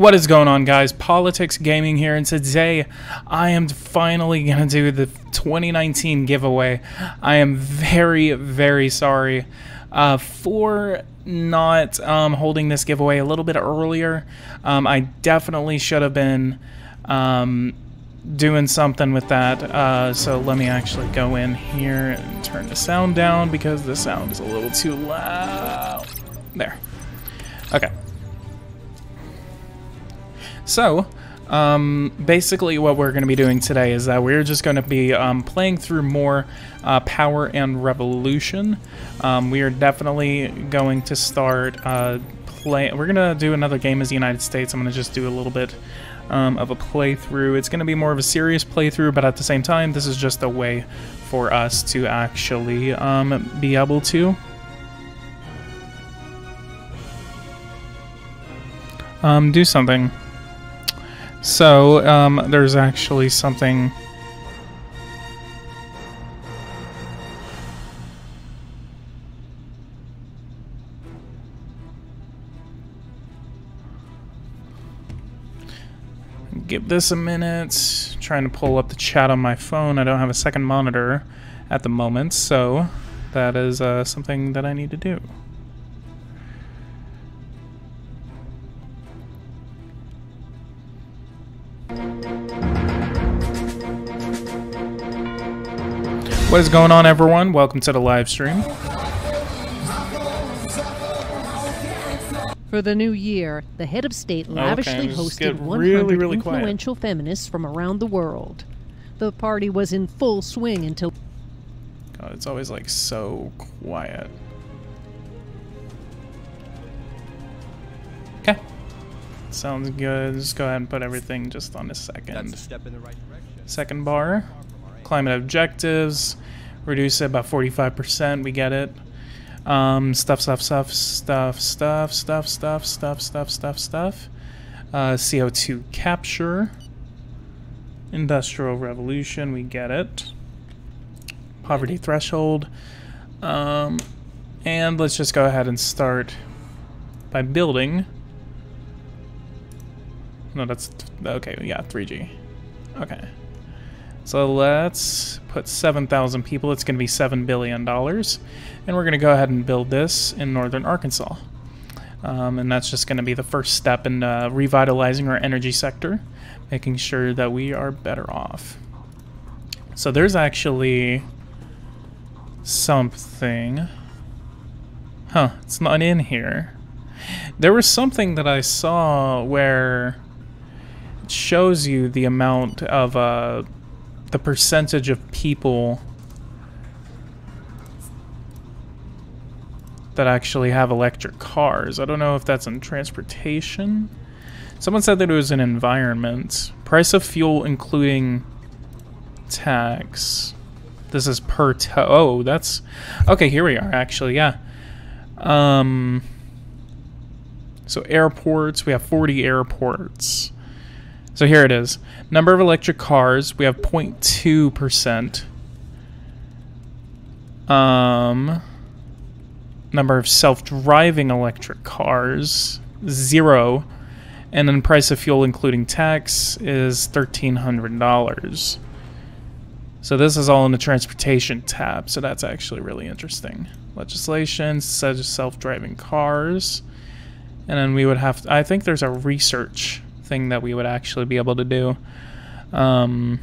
What is going on, guys? Politics Gaming here, and today I am finally gonna do the 2019 giveaway. I am very sorry for not holding this giveaway a little bit earlier. I definitely should have been doing something with that. So let me actually go in here and turn the sound down because the sound is a little too loud. There. Okay. So, basically what we're going to be doing today is that we're just going to be playing through more Power and Revolution. We are definitely going to start we're going to do another game as the United States. I'm going to just do a little bit of a playthrough. It's going to be more of a serious playthrough, but at the same time, this is just a way for us to actually be able to do something. So, there's actually something. Give this a minute. Trying to pull up the chat on my phone. I don't have a second monitor at the moment, so that is something that I need to do. What is going on, everyone? Welcome to the live stream. For the new year, the head of state lavishly hosted 100 really influential feminists from around the world. The party was in full swing until... God, it's always like so quiet. Okay. Sounds good. Just go ahead and put everything just on a second. That's a step in the right direction. Second bar. Climate objectives. Reduce it by 45%. We get it. Stuff. CO2 capture. Industrial revolution. We get it. Poverty threshold. And let's just go ahead and start by building. No, that's okay. Yeah, 3G. Okay. So let's put 7,000 people. It's going to be $7 billion. And we're going to go ahead and build this in northern Arkansas. And that's just going to be the first step in revitalizing our energy sector, making sure that we are better off. So there's actually something. Huh, it's not in here. There was something that I saw where it shows you the amount of the percentage of people that actually have electric cars. I don't know if that's in transportation. Someone said that it was in environment. Price of fuel including tax. This is per oh, that's okay. Here we are. Actually, yeah. So airports. We have 40 airports. So here it is. Number of electric cars, we have 0.2%. Number of self-driving electric cars, 0. And then price of fuel including tax is $1,300. So this is all in the transportation tab, so that's actually really interesting. Legislation says self-driving cars. And then we would have to, I think there's a research thing that we would actually be able to do. So I'm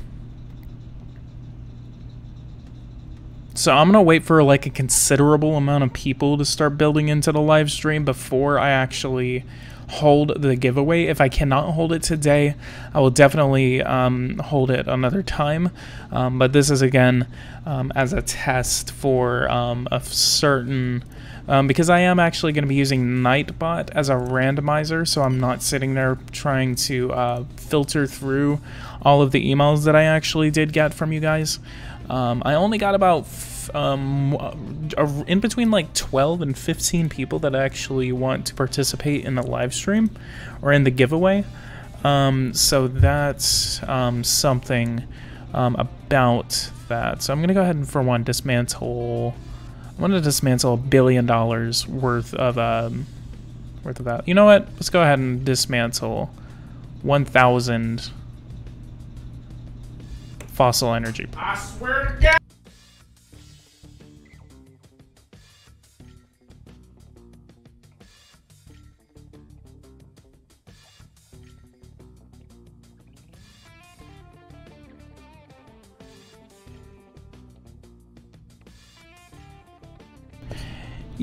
gonna wait for like a considerable amount of people to start building into the live stream before I actually hold the giveaway. If I cannot hold it today, I will definitely hold it another time. But this is again as a test for a certain because I am actually going to be using Nightbot as a randomizer, so I'm not sitting there trying to filter through all of the emails that I actually did get from you guys. I only got about in between like 12 and 15 people that actually want to participate in the live stream or in the giveaway. So that's something about that. So I'm going to go ahead and, for one, dismantle... I want to dismantle $1 billion worth of that. You know what? Let's go ahead and dismantle 1,000 fossil energy. I swear to God.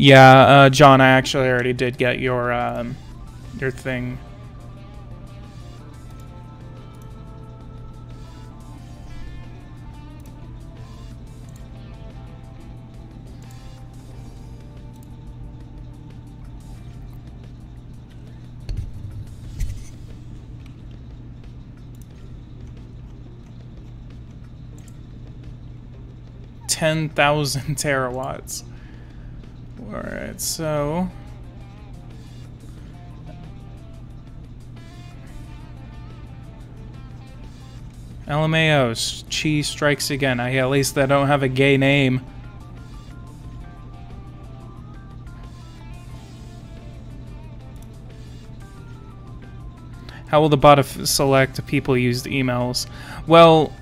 Yeah, John, I actually already did get your thing. $10,000 terawatts. Alright, so LMAO, Chi strikes again. At least I don't have a gay name. How will the bot select people used emails? Well,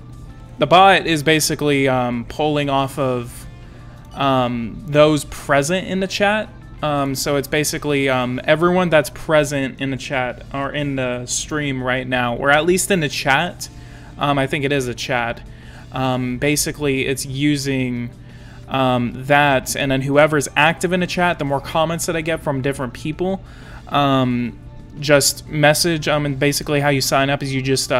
the bot is basically pulling off of those present in the chat. So it's basically everyone that's present in the chat or in the stream right now, or at least in the chat. I think it is a chat. Basically, it's using that, and then whoever's active in the chat, the more comments that I get from different people, just message. And basically, how you sign up is you just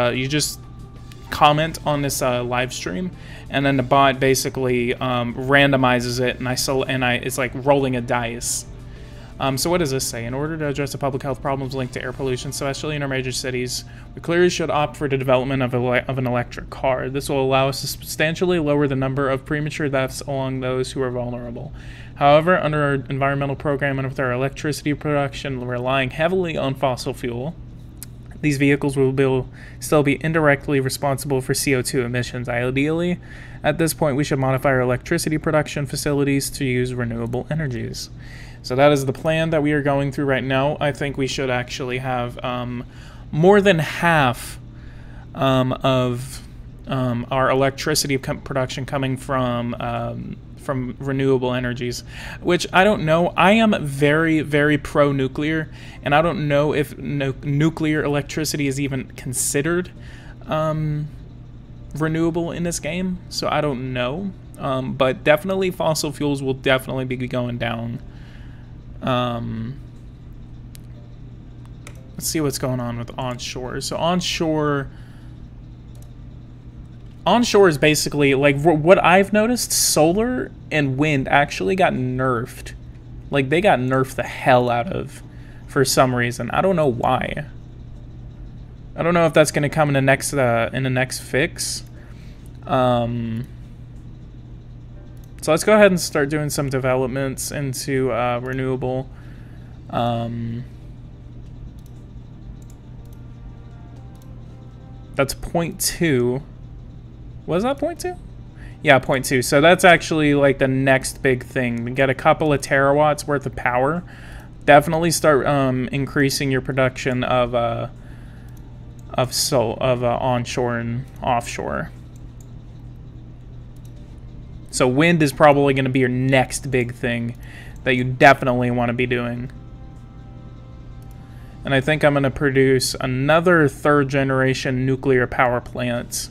comment on this live stream, and then the bot basically randomizes it, and it's like rolling a dice. So what does this say? In order to address the public health problems linked to air pollution, especially in our major cities, we clearly should opt for the development of an electric car. This will allow us to substantially lower the number of premature deaths among those who are vulnerable. However, under our environmental program and with our electricity production relying heavily on fossil fuel, these vehicles will still be indirectly responsible for CO2 emissions. Ideally, at this point, we should modify our electricity production facilities to use renewable energies. So that is the plan that we are going through right now. I think we should actually have more than half of our electricity production coming from renewable energies, which I don't know. I am very, very pro-nuclear, and I don't know if nuclear electricity is even considered renewable in this game, so I don't know. But definitely fossil fuels will definitely be going down. Let's see what's going on with onshore. So onshore is basically, like, what I've noticed, solar and wind actually got nerfed. Like, they got nerfed the hell out of for some reason. I don't know why. I don't know if that's going to come in the next fix. So let's go ahead and start doing some developments into renewable. That's 0.2. Was that 0.2? Yeah, 0.2. So that's actually like the next big thing. We get a couple of terawatts worth of power. Definitely start increasing your production of onshore and offshore. So wind is probably going to be your next big thing that you definitely want to be doing. And I think I'm going to produce another third generation nuclear power plant.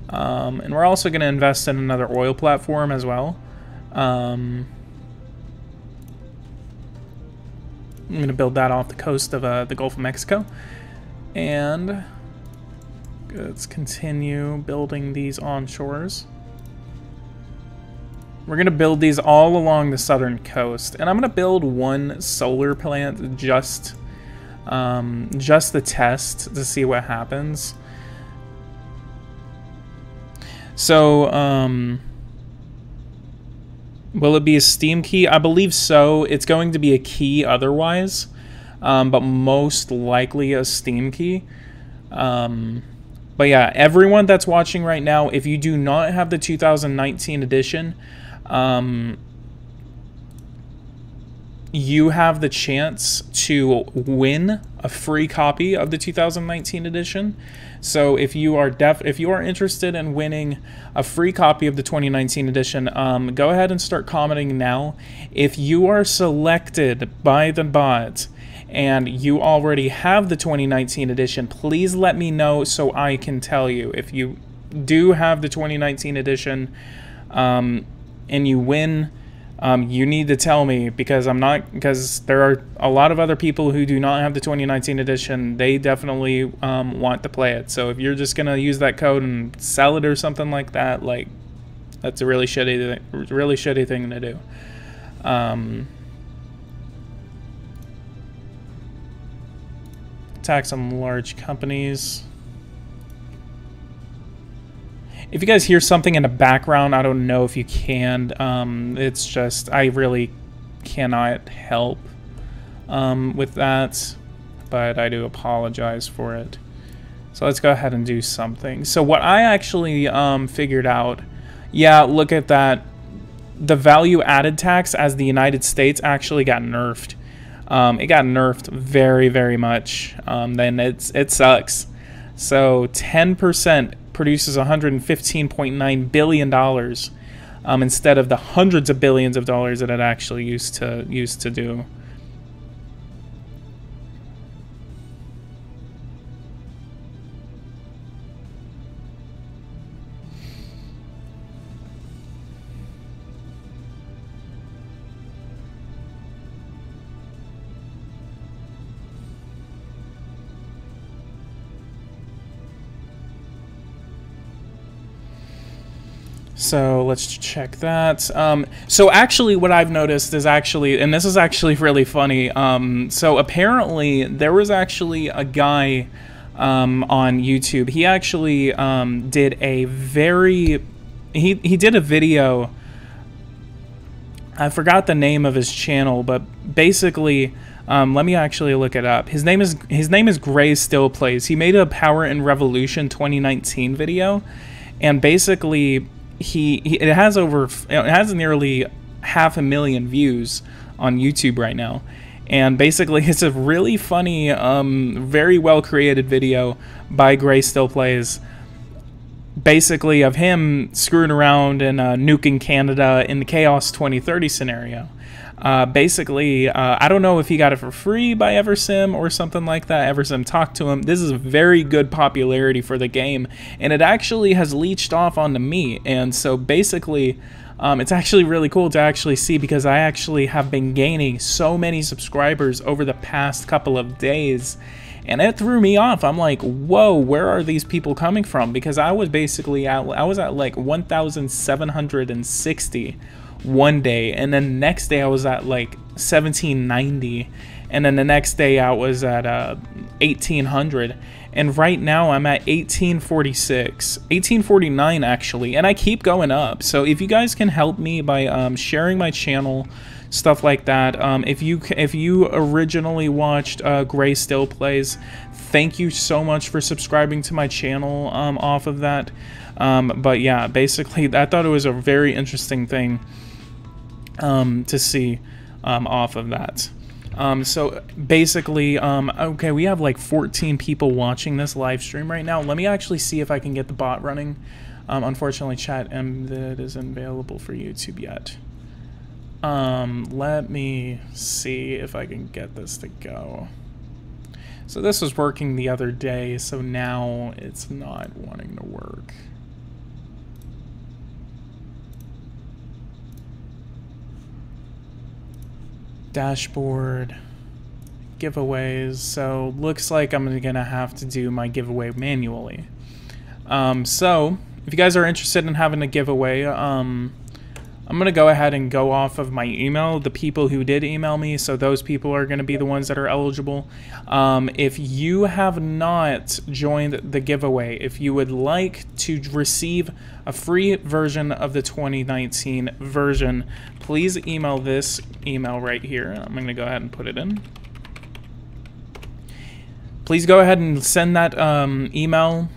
And we're also going to invest in another oil platform as well. I'm going to build that off the coast of the Gulf of Mexico. And let's continue building these onshores. We're going to build these all along the southern coast. And I'm going to build one solar plant just to test to see what happens. So, will it be a Steam key? I believe so. It's going to be a key otherwise, but most likely a Steam key. But yeah, everyone that's watching right now, if you do not have the 2019 edition, you have the chance to win a free copy of the 2019 edition. So if you are interested in winning a free copy of the 2019 edition, go ahead and start commenting now. If you are selected by the bot and you already have the 2019 edition, please let me know so I can tell you. If you do have the 2019 edition and you win, you need to tell me, because there are a lot of other people who do not have the 2019 edition. They definitely want to play it. So if you're just gonna use that code and sell it or something like that, like, that's a really shitty thing to do. Tax on large companies. If you guys hear something in the background, I don't know if you can. It's just, I really cannot help with that, but I do apologize for it. So let's go ahead and do something. So what I actually figured out, yeah, look at that. The value added tax as the United States actually got nerfed. It got nerfed very, very much. Then it sucks. So 10% produces $115.9 billion instead of the hundreds of billions of dollars that it actually used to do. So let's check that. So actually what I've noticed is actually, and this is actually really funny. So apparently there was actually a guy on YouTube. He actually did a he did a video. I forgot the name of his channel, but basically, let me actually look it up. His name is Gray Still Plays. He made a Power and Revolution 2019 video, and basically it has nearly 500,000 views on YouTube right now. And basically it's a really funny, very well created video by Gray Still Plays, basically of him screwing around and nuking Canada in the Chaos 2030 scenario. Basically, I don't know if he got it for free by Eversim or something like that. Eversim talked to him. This is very good popularity for the game, and it actually has leached off onto me. And so basically, it's actually really cool to actually see, because I actually have been gaining so many subscribers over the past couple of days, and it threw me off. I'm like, whoa, where are these people coming from? Because I was basically at like 1,760 one day, and then next day I was at like 1,790, and then the next day I was at 1,800, and right now I'm at 1,846, 1,849 actually, and I keep going up. So if you guys can help me by sharing my channel, stuff like that. If you originally watched Gray Still Plays, thank you so much for subscribing to my channel off of that. But yeah, basically I thought it was a very interesting thing to see off of that. So basically, okay, we have like 14 people watching this live stream right now. Let me actually see if I can get the bot running. Unfortunately, chat embed isn't available for YouTube yet. Let me see if I can get this to go. So this was working the other day, so now it's not wanting to work. Dashboard, giveaways. So looks like I'm gonna have to do my giveaway manually. So if you guys are interested in having a giveaway, I'm gonna go ahead and go off of my email, the people who did email me, so those people are gonna be the ones that are eligible. If you have not joined the giveaway, if you would like to receive a free version of the 2019 version, please email this email right here. I'm gonna go ahead and put it in. Please go ahead and send that email,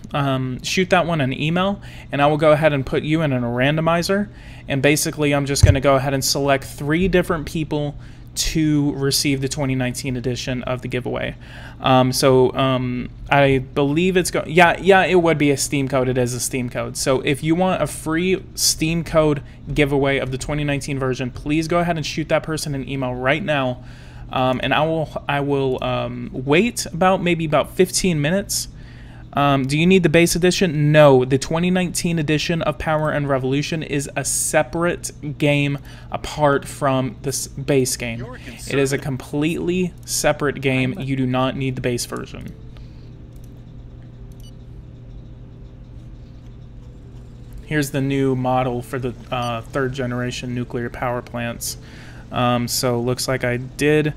shoot that one an email, and I will go ahead and put you in a randomizer. And basically, I'm just going to go ahead and select 3 different people to receive the 2019 edition of the giveaway. I believe it's it would be a Steam code. It is a Steam code. So if you want a free Steam code giveaway of the 2019 version, please go ahead and shoot that person an email right now. And I will wait maybe about 15 minutes. Do you need the base edition? No, the 2019 edition of Power and Revolution is a separate game apart from this base game. It is a completely separate game. You do not need the base version. Here's the new model for the third generation nuclear power plants. So looks like I did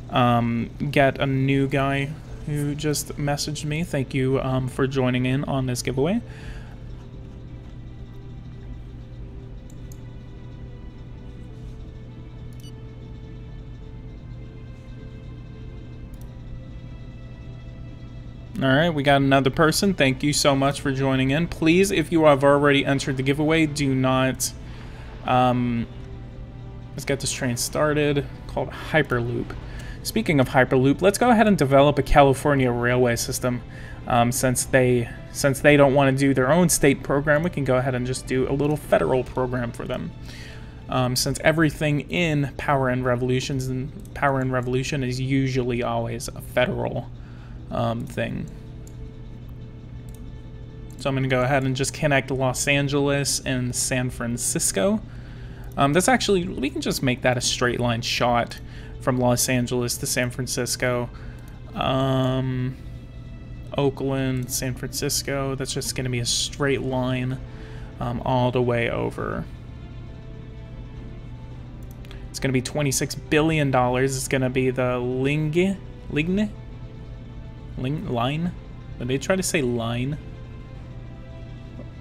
get a new guy who just messaged me. Thank you for joining in on this giveaway. All right, we got another person. Thank you so much for joining in. Please, if you have already entered the giveaway, do not... let's get this train started, called Hyperloop. Speaking of Hyperloop, let's go ahead and develop a California railway system. Since they don't want to do their own state program, we can go ahead and just do a little federal program for them. Since everything in Power and Revolution is usually always a federal thing. So I'm going to go ahead and just connect Los Angeles and San Francisco. That's actually, we can just make that a straight line shot from Los Angeles to San Francisco. Oakland, San Francisco, that's just going to be a straight line all the way over. It's going to be $26 billion. It's going to be the line? Did they try to say line?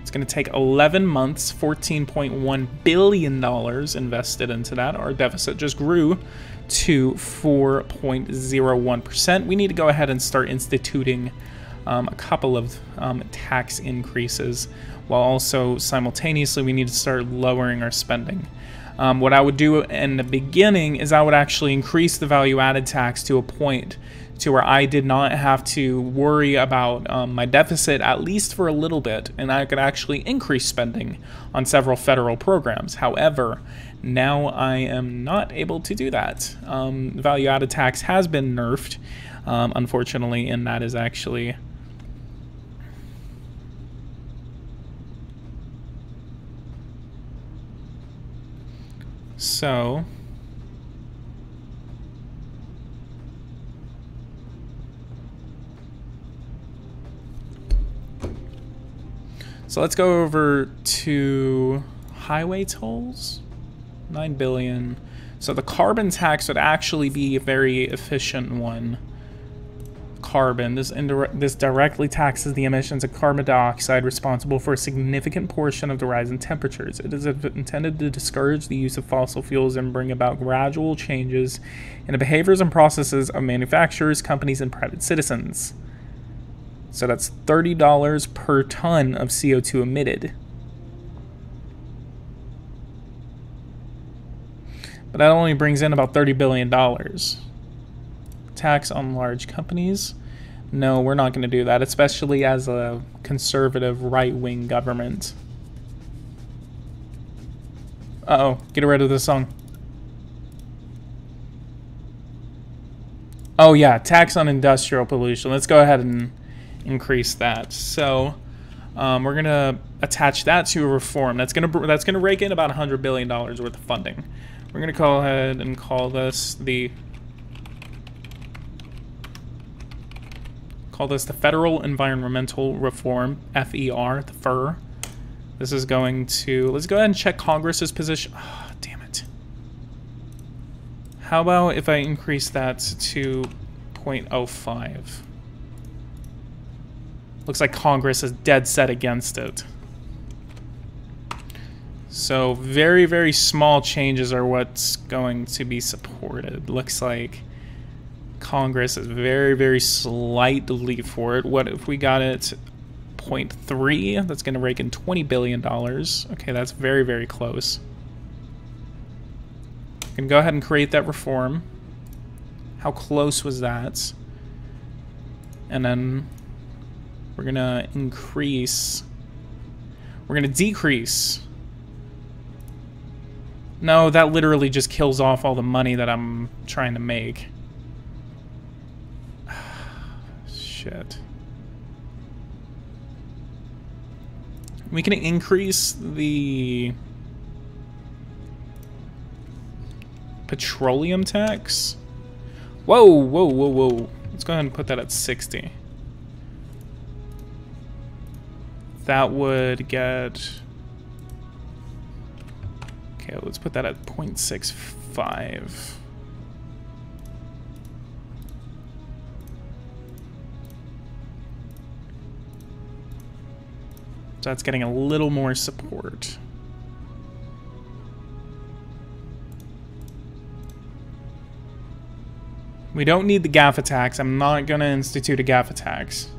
It's going to take 11 months, $14.1 billion invested into that. Our deficit just grew to 4.01%. We need to go ahead and start instituting a couple of tax increases, while also simultaneously we need to start lowering our spending. What I would do in the beginning is I would actually increase the value-added tax to a point to where I did not have to worry about my deficit, at least for a little bit, and I could actually increase spending on several federal programs. However, now I am not able to do that. Value-added tax has been nerfed, unfortunately, and that is actually... So... So let's go over to highway tolls. 9 billion. So the carbon tax would actually be a very efficient one. Carbon. This directly taxes the emissions of carbon dioxide responsible for a significant portion of the rise in temperatures. It is intended to discourage the use of fossil fuels and bring about gradual changes in the behaviors and processes of manufacturers, companies, and private citizens. So that's $30 per ton of CO2 emitted. But that only brings in about $30 billion. Tax on large companies. No, we're not going to do that, especially as a conservative right-wing government. Uh-oh, get rid of this song. Oh yeah, tax on industrial pollution. Let's go ahead and increase that. So we're gonna attach that to a reform. That's gonna rake in about $100 billion worth of funding. We're gonna go ahead and call this the Federal Environmental Reform, FER, the FER. This is going to, let's go ahead and check Congress's position. Oh, damn it. How about if I increase that to 0.05? Looks like Congress is dead set against it. So very, very small changes are what's going to be supported. Looks like Congress is very, very slightly for it. What if we got it 0.3? That's going to rake in $20 billion. Okay, that's very, very close. We can go ahead and create that reform. How close was that? And then we're gonna increase. We're gonna decrease. No, that literally just kills off all the money that I'm trying to make. Shit. We can increase the petroleum tax. Whoa, whoa, whoa, whoa. Let's go ahead and put that at 60. That would get... Okay, let's put that at 0.65. So that's getting a little more support. We don't need the GAFA tax. I'm not going to institute a GAFA tax.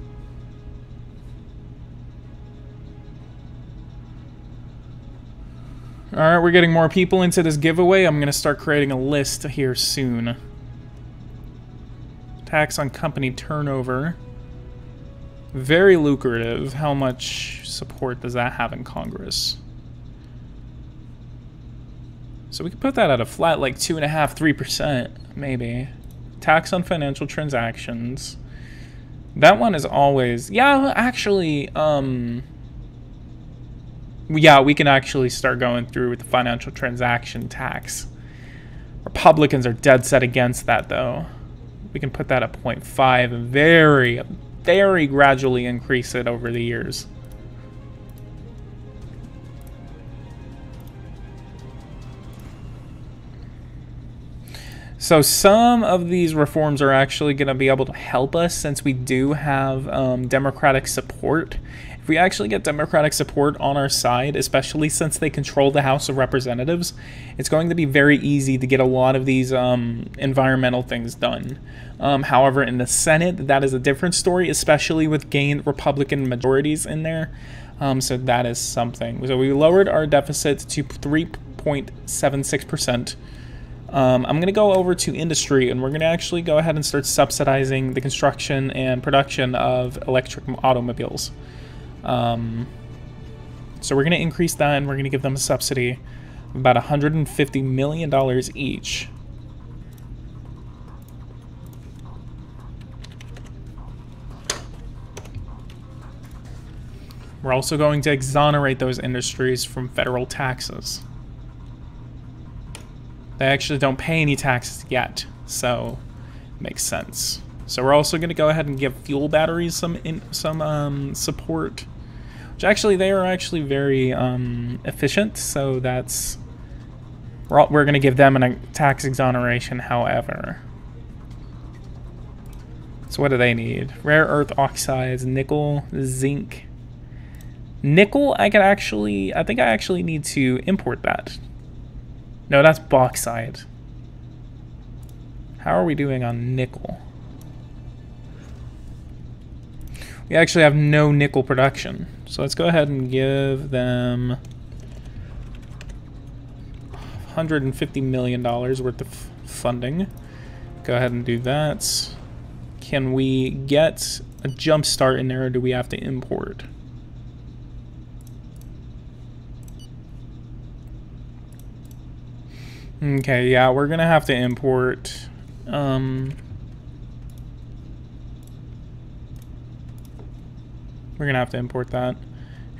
Alright, we're getting more people into this giveaway. I'm going to start creating a list here soon. Tax on company turnover. Very lucrative. How much support does that have in Congress? So we could put that at a flat like 2.5%, 3%, maybe. Tax on financial transactions. That one is always... Yeah, actually, yeah, we can actually start going through with the financial transaction tax. Republicans are dead set against that, though. We can put that at 0.5 and very gradually increase it over the years. So some of these reforms are actually going to be able to help us since we do have Democratic support. If we actually get Democratic support on our side, especially since they control the House of Representatives, it's going to be very easy to get a lot of these environmental things done. However, in the Senate, that is a different story, especially with gained Republican majorities in there. So that is something. So we lowered our deficit to 3.76%. I'm going to go over to industry, and we're going to actually go ahead and start subsidizing the construction and production of electric automobiles. So we're going to increase that, and we're going to give them a subsidy of about $150 million each. We're also going to exonerate those industries from federal taxes. They actually don't pay any taxes yet, so it makes sense. So we're also going to go ahead and give fuel batteries some support, which actually they are actually very efficient. So that's we're going to give them a tax exoneration. However, so what do they need? Rare earth oxides, nickel, zinc. Nickel, I think I actually need to import that. No, that's bauxite. How are we doing on nickel? We actually have no nickel production. So let's go ahead and give them $150 million worth of funding. Go ahead and do that. Can we get a jump start in there, or do we have to import? Okay, yeah, we're gonna have to import. We're gonna have to import that.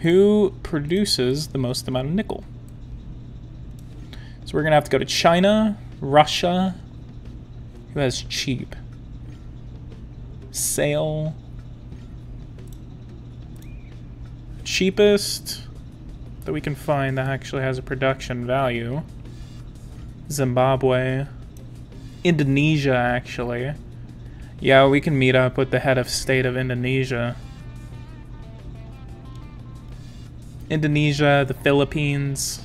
Who produces the most amount of nickel? So we're gonna have to go to China, Russia. Who has cheap? Sale. Cheapest that we can find that actually has a production value. Zimbabwe. Indonesia, actually. Yeah, we can meet up with the head of state of Indonesia. Indonesia, the Philippines.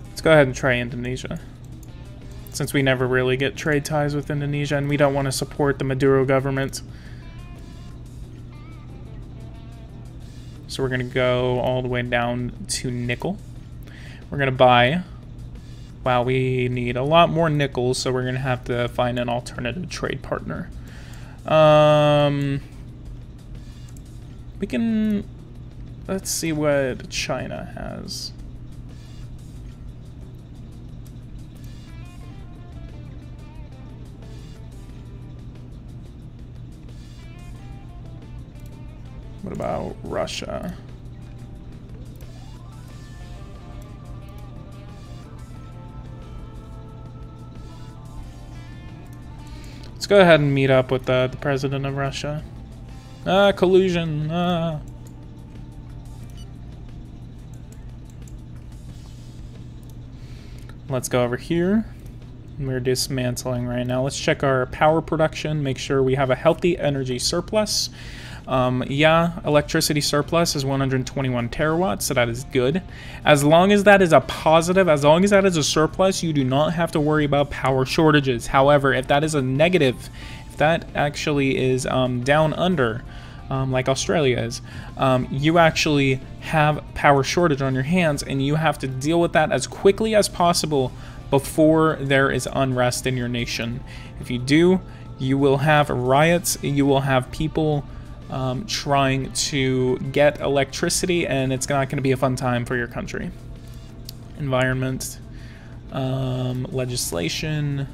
Let's go ahead and try Indonesia, since we never really get trade ties with Indonesia and we don't want to support the Maduro government. So we're going to go all the way down to nickel. We're going to buy Wow, we need a lot more nickel, so we're going to have to find an alternative trade partner. We can... Let's see what China has. What about Russia? Let's go ahead and meet up with the president of Russia. Collusion. Let's go over here. We're dismantling right now. Let's check our power production, make sure we have a healthy energy surplus. Yeah, electricity surplus is 121 terawatts, so that is good. As long as that is a positive, as long as that is a surplus, you do not have to worry about power shortages. However, if that is a negative, if that actually is down under, like Australia is, you actually have power shortage on your hands, and you have to deal with that as quickly as possible before there is unrest in your nation. If you do, you will have riots, you will have people trying to get electricity, and it's not going to be a fun time for your country. Environment, legislation,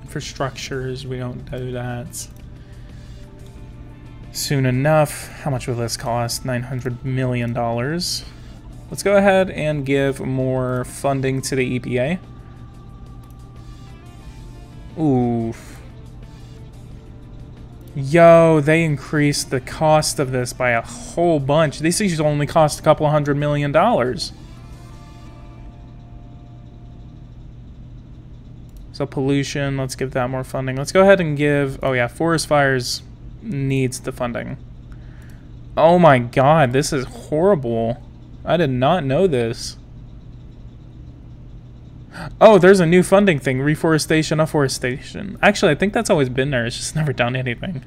infrastructures, we don't do that. Soon enough. How much will this cost? $900 million. Let's go ahead and give more funding to the EPA. Oof. Yo, they increased the cost of this by a whole bunch. These things only cost a couple $100 million. So pollution, let's give that more funding. Let's go ahead and give... Oh yeah, forest fires needs the funding. Oh my god, this is horrible. I did not know this. Oh, there's a new funding thing. Reforestation, afforestation. Actually, I think that's always been there. It's just never done anything.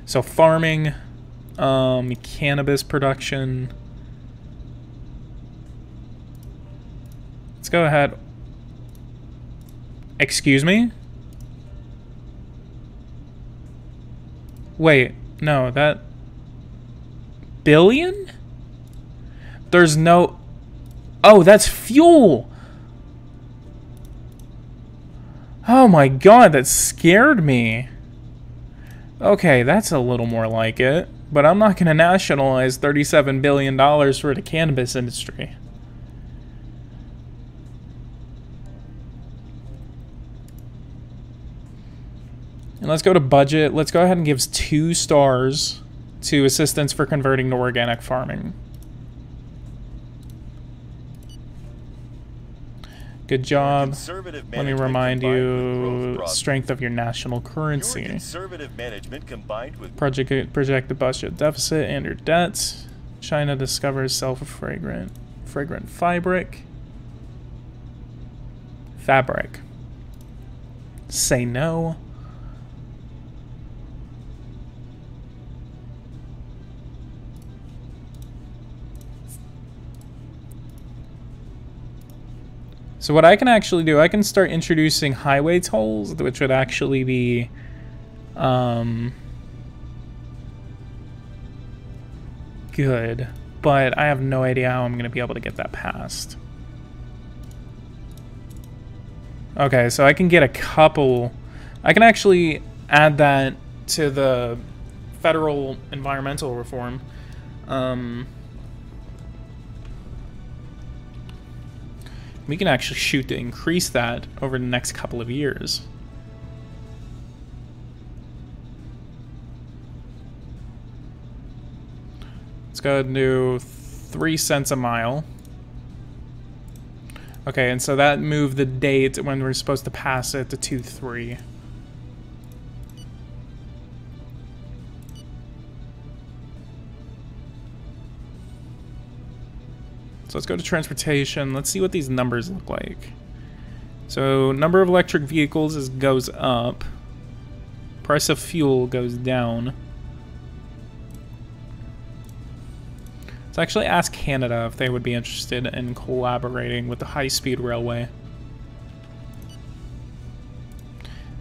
So farming, cannabis production. Let's go ahead. Excuse me? Wait, no, that... Billion? There's no... Oh, that's fuel! Oh my god, that scared me. Okay, that's a little more like it. But I'm not going to nationalize $37 billion for the cannabis industry. And let's go to budget. Let's go ahead and give 2 stars to assistance for converting to organic farming. Good job. Let me remind you, strength of your national currency. Conservative management combined with projected budget deficit and your debts. China discovers fragrant fabric. Say no. So what I can actually do, I can start introducing highway tolls, which would actually be good, but I have no idea how I'm going to be able to get that passed. Okay, so I can get a couple, I can actually add that to the federal environmental reform. We can actually shoot to increase that over the next couple of years. Let's go ahead and do 3 cents a mile. Okay, and so that moved the date when we're supposed to pass it to 2-3. So let's go to transportation. Let's see what these numbers look like. So number of electric vehicles goes up. Price of fuel goes down. Let's actually ask Canada if they would be interested in collaborating with the high-speed railway.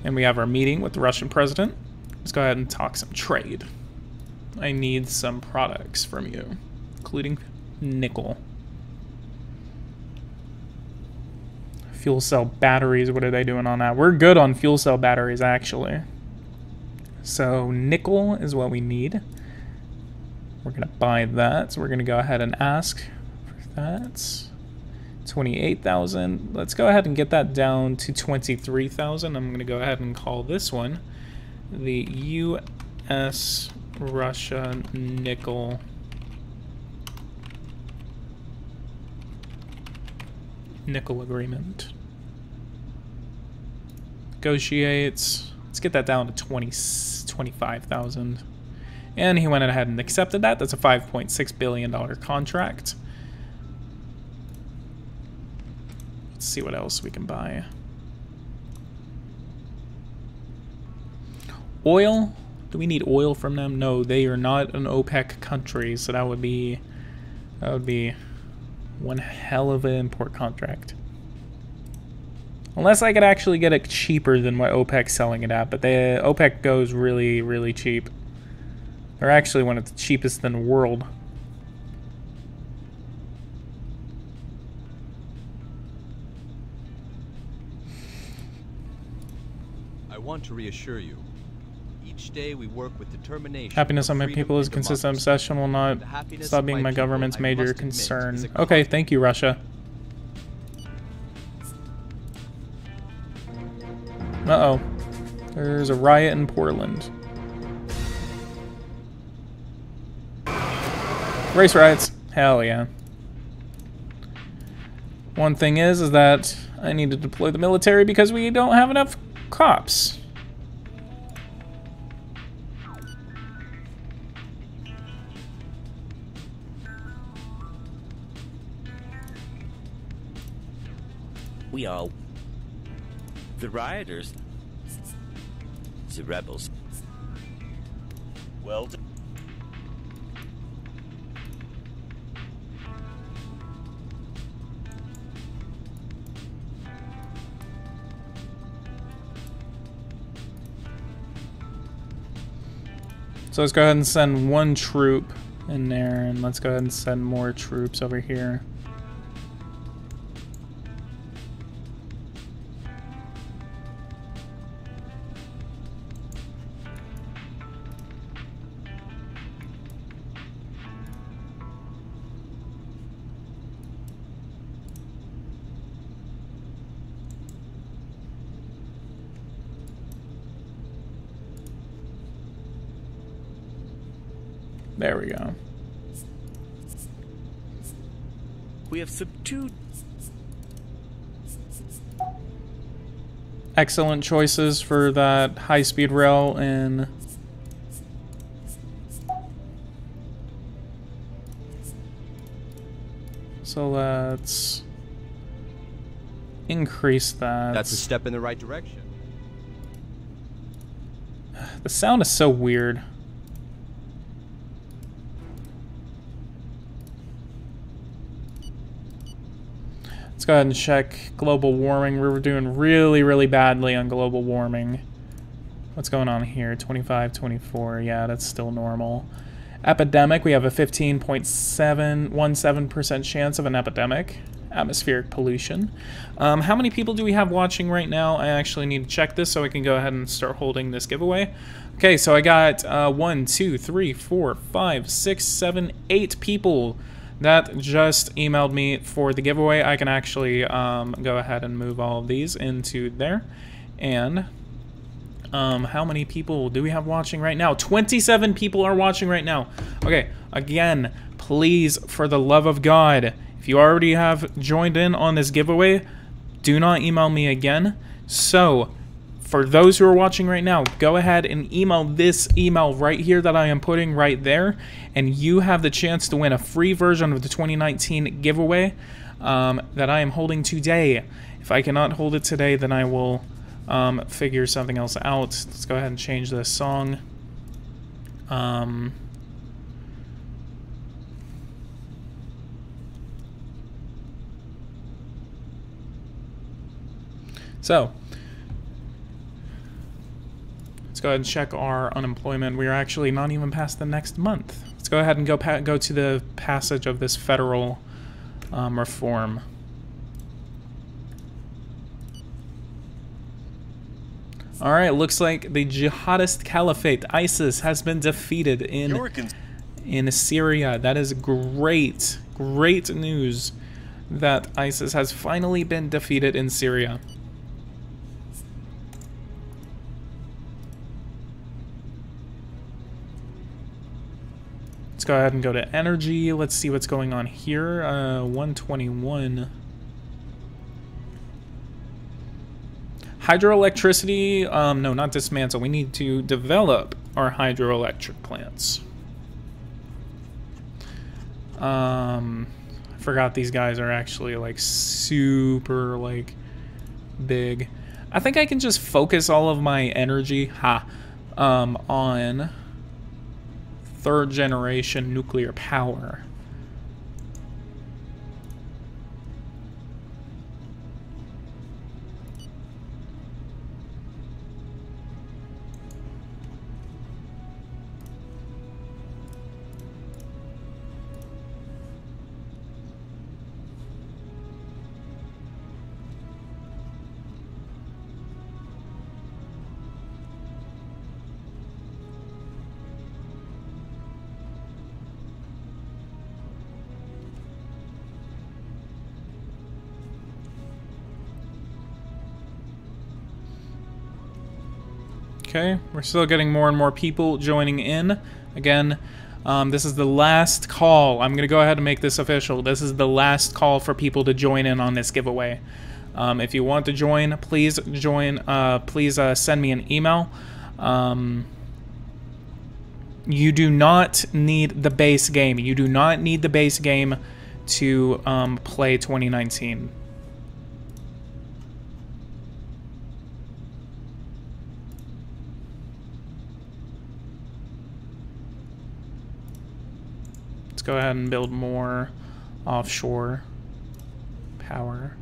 And we have our meeting with the Russian president. Let's go ahead and talk some trade. I need some products from you, including nickel. Fuel cell batteries, what are they doing on that? We're good on fuel cell batteries, actually. So nickel is what we need. We're going to buy that, so we're going to go ahead and ask for that. 28,000. Let's go ahead and get that down to 23,000. I'm going to go ahead and call this one the U.S. Russia nickel agreement. Negotiates. Let's get that down to 25,000. And he went ahead and accepted that. That's a $5.6 billion contract. Let's see what else we can buy. Oil? Do we need oil from them? No, they are not an OPEC country, so that would be one hell of an import contract. Unless I could actually get it cheaper than what OPEC's selling it at, but OPEC goes really, really cheap. They're actually one of the cheapest in the world. I want to reassure you. Each day we work with determination. Happiness on my people is a consistent obsession, will not stop being my government's major concern. Okay, thank you, Russia. Uh-oh. There's a riot in Portland. Race riots. Hell yeah. One thing is that I need to deploy the military because we don't have enough cops. We all... The rioters. The rebels. Well done. So let's go ahead and send one troop in there, and let's go ahead and send more troops over here. There we go. We have subdued. Excellent choices for that high-speed rail in so let's increase that. That's a step in the right direction. The sound is so weird. Let's go ahead and check global warming. We're doing really, really badly on global warming. What's going on here? 25, 24. Yeah, that's still normal. Epidemic, we have a 15.717% chance of an epidemic. Atmospheric pollution. How many people do we have watching right now? I actually need to check this so I can go ahead and start holding this giveaway. Okay, so I got 1, 2, 3, 4, 5, 6, 7, 8 people that just emailed me for the giveaway. I can actually go ahead and move all of these into there. And how many people do we have watching right now? 27 people are watching right now. Okay, again, please, for the love of God, if you already have joined in on this giveaway, do not email me again. So, for those who are watching right now, go ahead and email this email right here that I am putting right there, and you have the chance to win a free version of the 2019 giveaway that I am holding today. If I cannot hold it today, then I will figure something else out. Let's go ahead and change this song. So, let's go ahead and check our unemployment. We are actually not even past the next month. Let's go ahead and go to the passage of this federal reform. Alright, looks like the jihadist caliphate, ISIS, has been defeated in Syria. That is great news that ISIS has finally been defeated in Syria. Let's go ahead and go to energy. Let's see what's going on here. 121. Hydroelectricity, no, not dismantle. We need to develop our hydroelectric plants. I forgot these guys are actually like super like big. I think I can just focus all of my energy on third generation nuclear power. Okay, we're still getting more and more people joining in. Again, this is the last call. I'm going to go ahead and make this official. This is the last call for people to join in on this giveaway. If you want to join, please join. Please send me an email. You do not need the base game. You do not need the base game to play 2019. Let's go ahead and build more offshore power.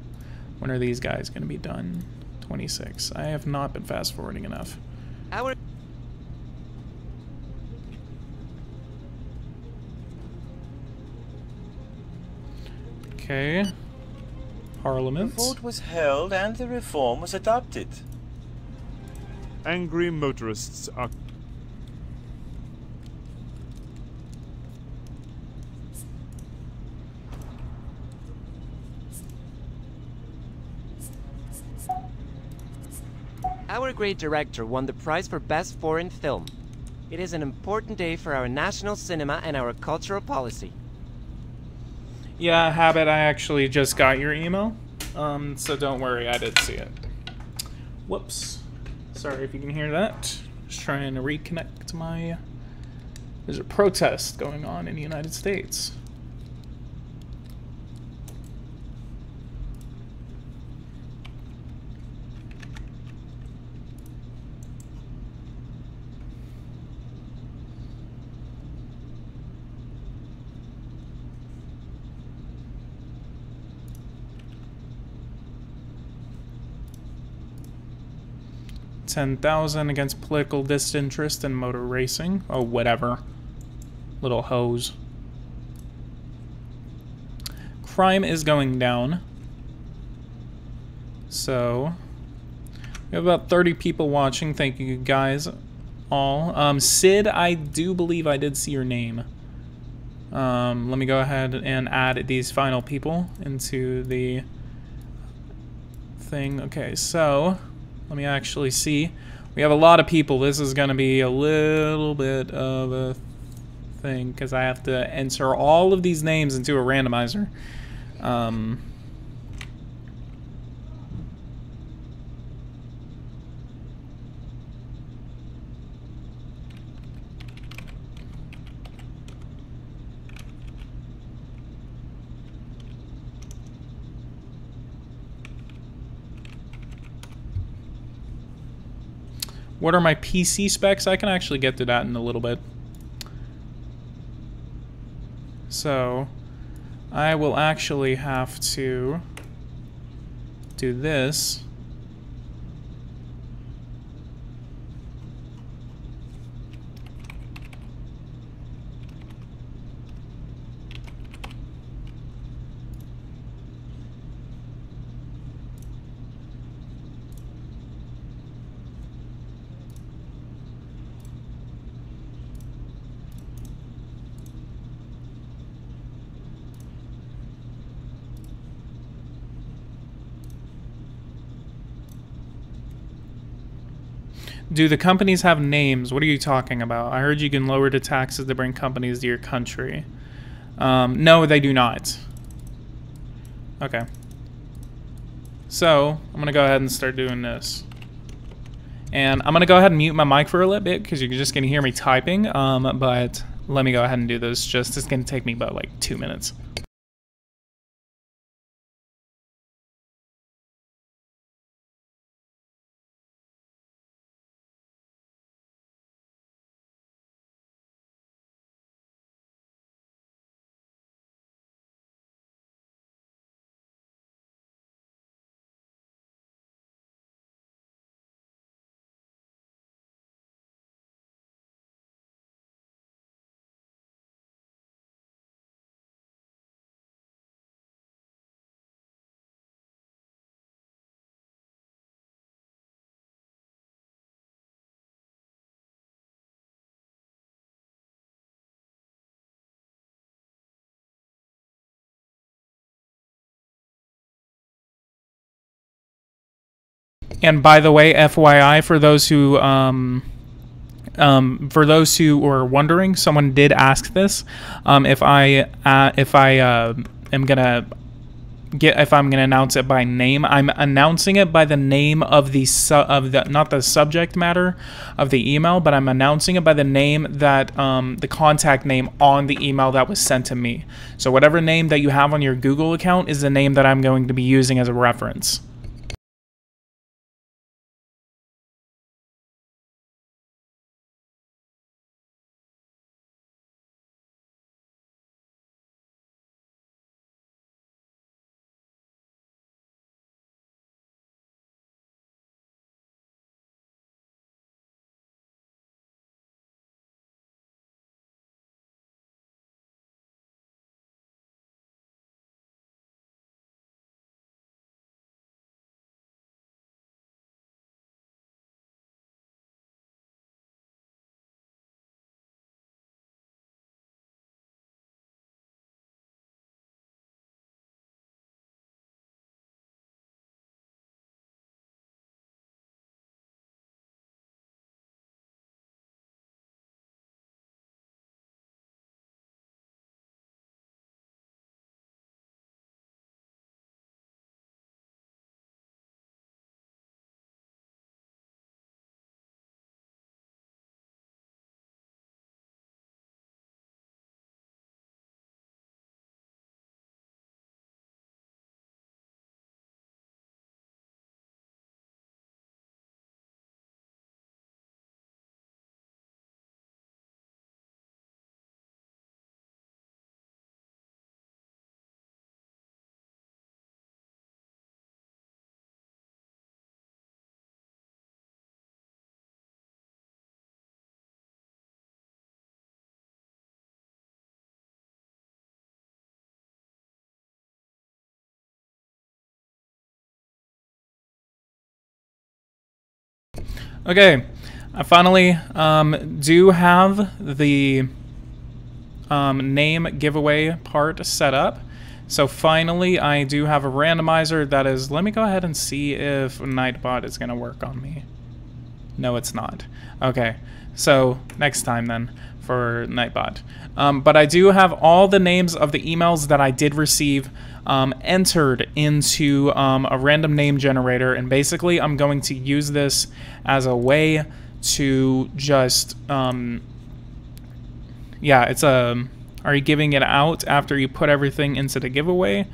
When are these guys going to be done? 26. I have not been fast forwarding enough. Okay. Parliament. The vote was held and the reform was adopted. Angry motorists are... Our great director won the prize for Best Foreign Film. It is an important day for our national cinema and our cultural policy. Yeah, Habit, I actually just got your email, so don't worry, I did see it. Whoops. Sorry if you can hear that. Just trying to reconnect my... There's a protest going on in the United States. $10,000 against political disinterest in motor racing. Oh, whatever. Little hose. Crime is going down. So, we have about 30 people watching. Thank you guys all. Sid, I do believe I did see your name. Let me go ahead and add these final people into the thing. Okay, so... Let me actually see. We have a lot of people. This is going to be a little bit of a thing because I have to enter all of these names into a randomizer. What are my PC specs? I can actually get to that in a little bit. So, I will actually have to do this. Do the companies have names? What are you talking about? I heard you can lower the taxes to bring companies to your country. No, they do not. Okay. So, I'm going to go ahead and start doing this. And I'm going to go ahead and mute my mic for a little bit because you're just going to hear me typing. But let me go ahead and do this. It's going to take me about like 2 minutes. And by the way, FYI, for those who are wondering, someone did ask this. If I'm gonna announce it by name, I'm announcing it by the name of not the subject matter of the email, but I'm announcing it by the name that the contact name on the email that was sent to me. So whatever name that you have on your Google account is the name that I'm going to be using as a reference. Okay, I finally do have the name giveaway part set up. So finally, I do have a randomizer that is... Let me go ahead and see if Nightbot is going to work on me. No, it's not. Okay, so next time then for Nightbot. But I do have all the names of the emails that I did receive entered into a random name generator, and basically I'm going to use this as a way to just yeah, it's a... Are you giving it out after you put everything into the giveaway?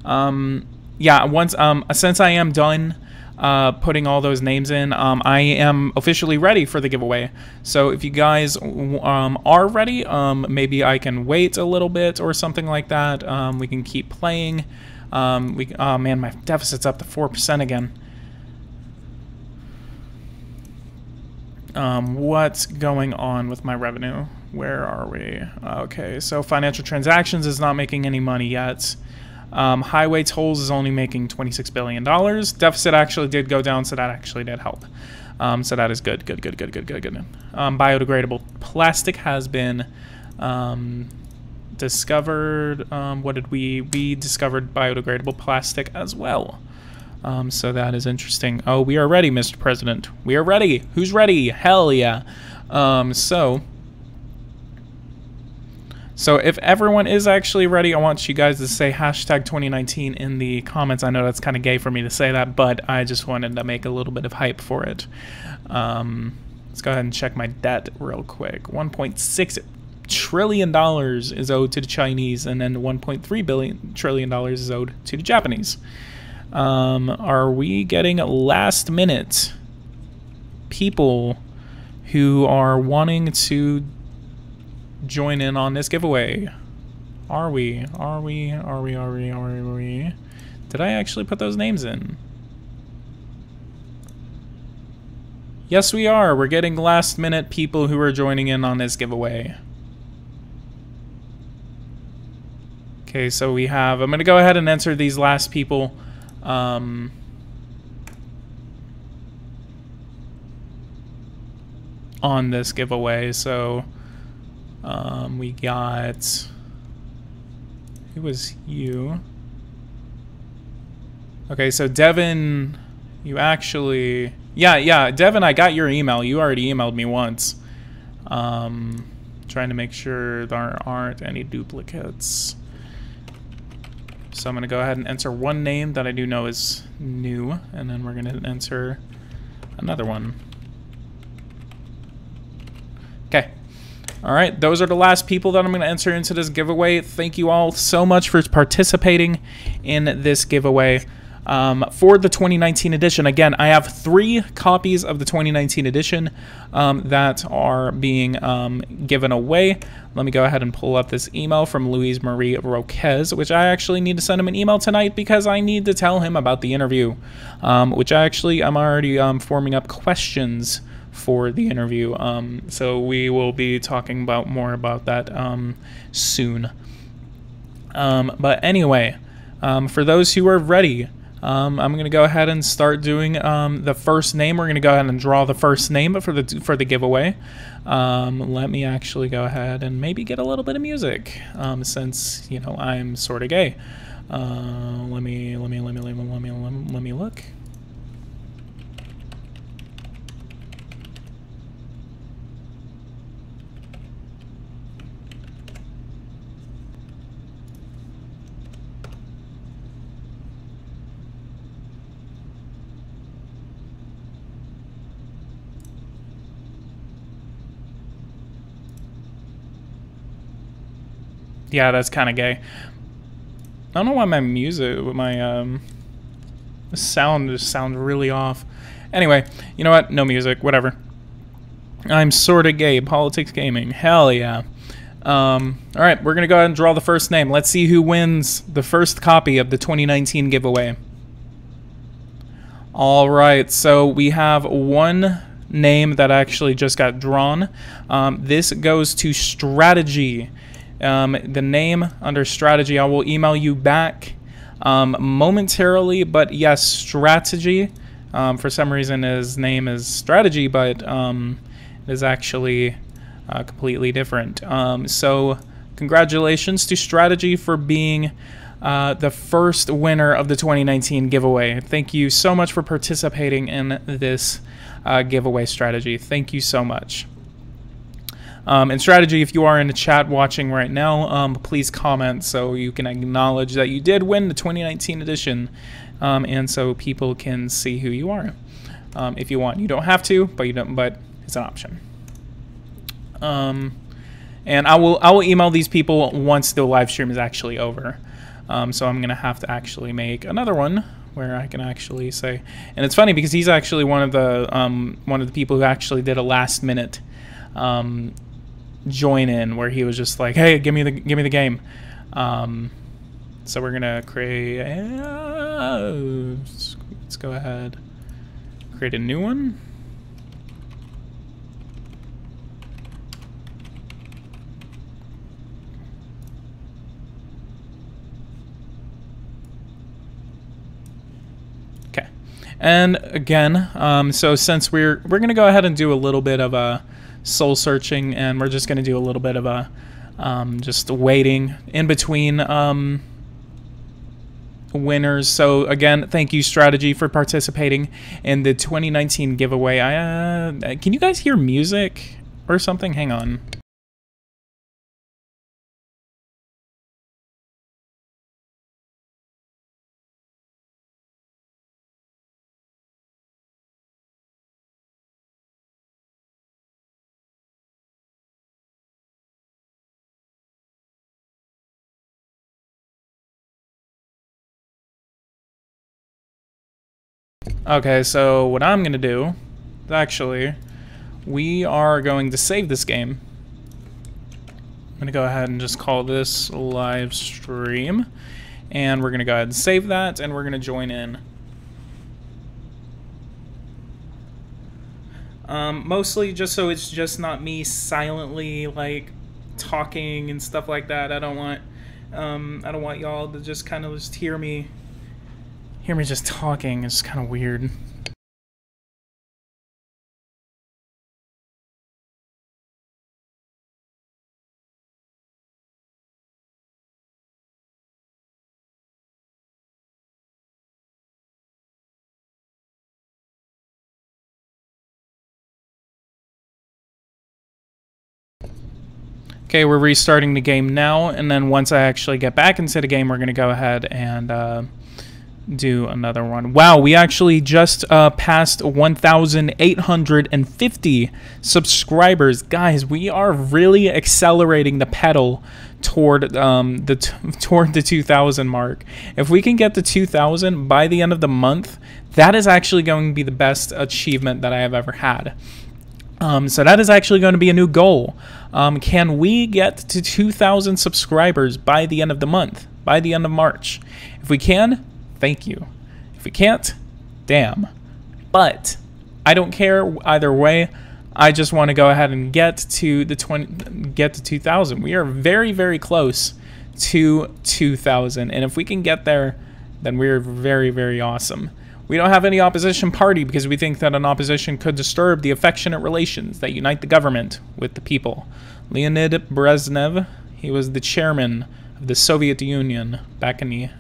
Yeah, once since I am done putting all those names in, I am officially ready for the giveaway. So if you guys are ready, maybe I can wait a little bit or something like that. We can keep playing. Oh man, my deficit's up to 4% again. What's going on with my revenue? Where are we? Okay, so financial transactions is not making any money yet. Highway tolls is only making $26 billion. Deficit actually did go down, so that actually did help. So that is good. Good. Biodegradable plastic has been discovered. What did we discovered biodegradable plastic as well. So that is interesting. Oh, we are ready, Mr. President. We are ready. Who's ready? Hell yeah. So if everyone is actually ready, I want you guys to say hashtag 2019 in the comments. I know that's kind of gay for me to say that, but I just wanted to make a little bit of hype for it. Let's go ahead and check my debt real quick. $1.6 trillion is owed to the Chinese, and then $1.3 trillion is owed to the Japanese. Are we getting last minute people who are wanting to join in on this giveaway? Are we? Did I actually put those names in? Yes, we are. We're getting last minute people who are joining in on this giveaway. Okay, so we have, I'm going to go ahead and enter these last people. On this giveaway. So we got, who was you? Okay, so Devin, you actually, yeah, Devin, I got your email. You already emailed me once. Trying to make sure there aren't any duplicates. So I'm going to go ahead and enter one name that I do know is new, and then we're going to enter another one. Okay. All right, those are the last people that I'm going to enter into this giveaway. Thank you all so much for participating in this giveaway. For the 2019 edition, again, I have 3 copies of the 2019 edition that are being given away. Let me go ahead and pull up this email from Louise Marie Roquez, which I actually need to send him an email tonight because I need to tell him about the interview, which I'm already forming up questions for the interview. So we will be talking about more about that soon. But anyway, for those who are ready, I'm going to go ahead and start doing the first name. We're going to go ahead and draw the first name for the giveaway. Let me actually go ahead and maybe get a little bit of music, since you know I'm sort of gay. Let me look. Yeah, that's kind of gay. I don't know why my sound just sounds really off. Anyway, you know what? No music, whatever. I'm sort of gay. Politics Gaming. Hell yeah. All right, we're going to go ahead and draw the first name. Let's see who wins the first copy of the 2019 giveaway. All right, so we have one name that actually just got drawn. This goes to Strategy. The name under Strategy, I will email you back momentarily, but yes, Strategy. For some reason his name is Strategy, but it is actually completely different. So congratulations to Strategy for being the first winner of the 2019 giveaway. Thank you so much for participating in this giveaway, Strategy. Thank you so much. And Strategy, if you are in the chat watching right now, please comment so you can acknowledge that you did win the 2019 edition, and so people can see who you are. If you want, you don't have to, but it's an option. And I will email these people once the live stream is actually over. So I'm gonna have to actually make another one where I can actually say, and it's funny because he's actually one of the people who actually did a last minute join in where he was just like, hey, give me the game. So we're gonna create let's go ahead, create a new one. Okay, and again, so since we're gonna go ahead and do a little bit of a soul searching, and we're just going to do a little bit of a just waiting in between winners. So again, thank you Strategy for participating in the 2019 giveaway. Can you guys hear music or something? Hang on. Okay, so what I'm gonna do is actually, we are going to save this game. I'm gonna go ahead and just call this live stream, and we're gonna go ahead and save that, and we're gonna join in. Mostly just so it's just not me silently like talking and stuff like that. I don't want y'all to just kind of just hear me just talking. It's kind of weird. Okay, we're restarting the game now, and then once I actually get back into the game, we're going to go ahead and do another one. Wow, we actually just passed 1,850 subscribers. Guys, we are really accelerating the pedal toward the 2,000 mark. If we can get to 2,000 by the end of the month, that is actually going to be the best achievement that I have ever had. So that is actually going to be a new goal. Can we get to 2,000 subscribers by the end of the month, by the end of March? If we can, thank you. If we can't, damn. But I don't care either way. I just want to go ahead and get to 2,000. We are very, very close to 2,000, and if we can get there, then we're very, very awesome. We don't have any opposition party because we think that an opposition could disturb the affectionate relations that unite the government with the people. Leonid Brezhnev, he was the chairman of the Soviet Union back in the, I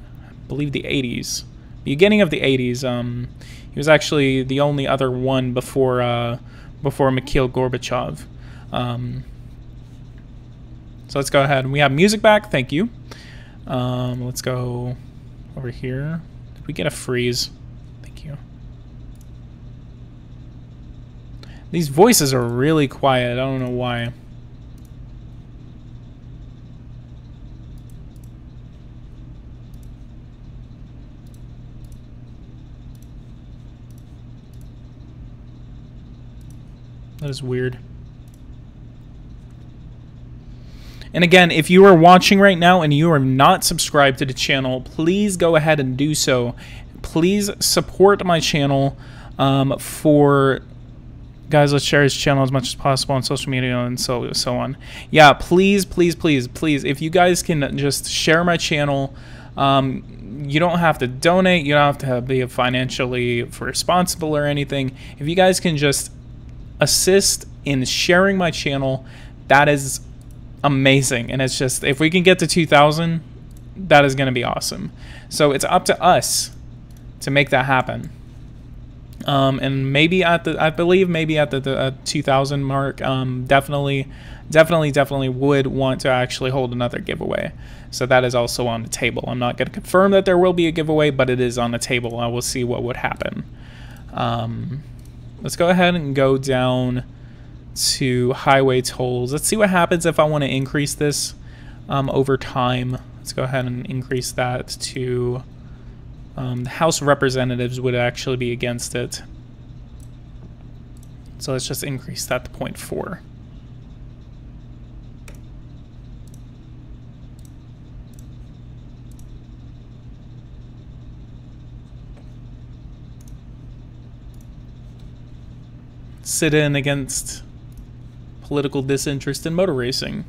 believe, the 80s. Beginning of the 80s. He was actually the only other one before Mikhail Gorbachev. So let's go ahead. We have music back. Thank you. Let's go over here. Did we get a freeze? You. These voices are really quiet. I don't know why. That is weird. And again, if you are watching right now and you are not subscribed to the channel, please go ahead and do so. Please support my channel. Guys, let's share his channel as much as possible on social media and so on. Yeah, please, please, please, please, if you guys can just share my channel. You don't have to donate. You don't have to be financially responsible or anything. If you guys can just assist in sharing my channel, that is amazing. And it's just, if we can get to 2,000, that is going to be awesome. So it's up to us to make that happen. And maybe at the, I believe maybe at the 2,000 mark, definitely would want to actually hold another giveaway. So that is also on the table. I'm not going to confirm that there will be a giveaway, but it is on the table. I will see what would happen. Let's go ahead and go down to highway tolls. Let's see what happens if I want to increase this over time. Let's go ahead and increase that to... the House of Representatives would actually be against it. So let's just increase that to 0.4. Sit in against political disinterest in motor racing.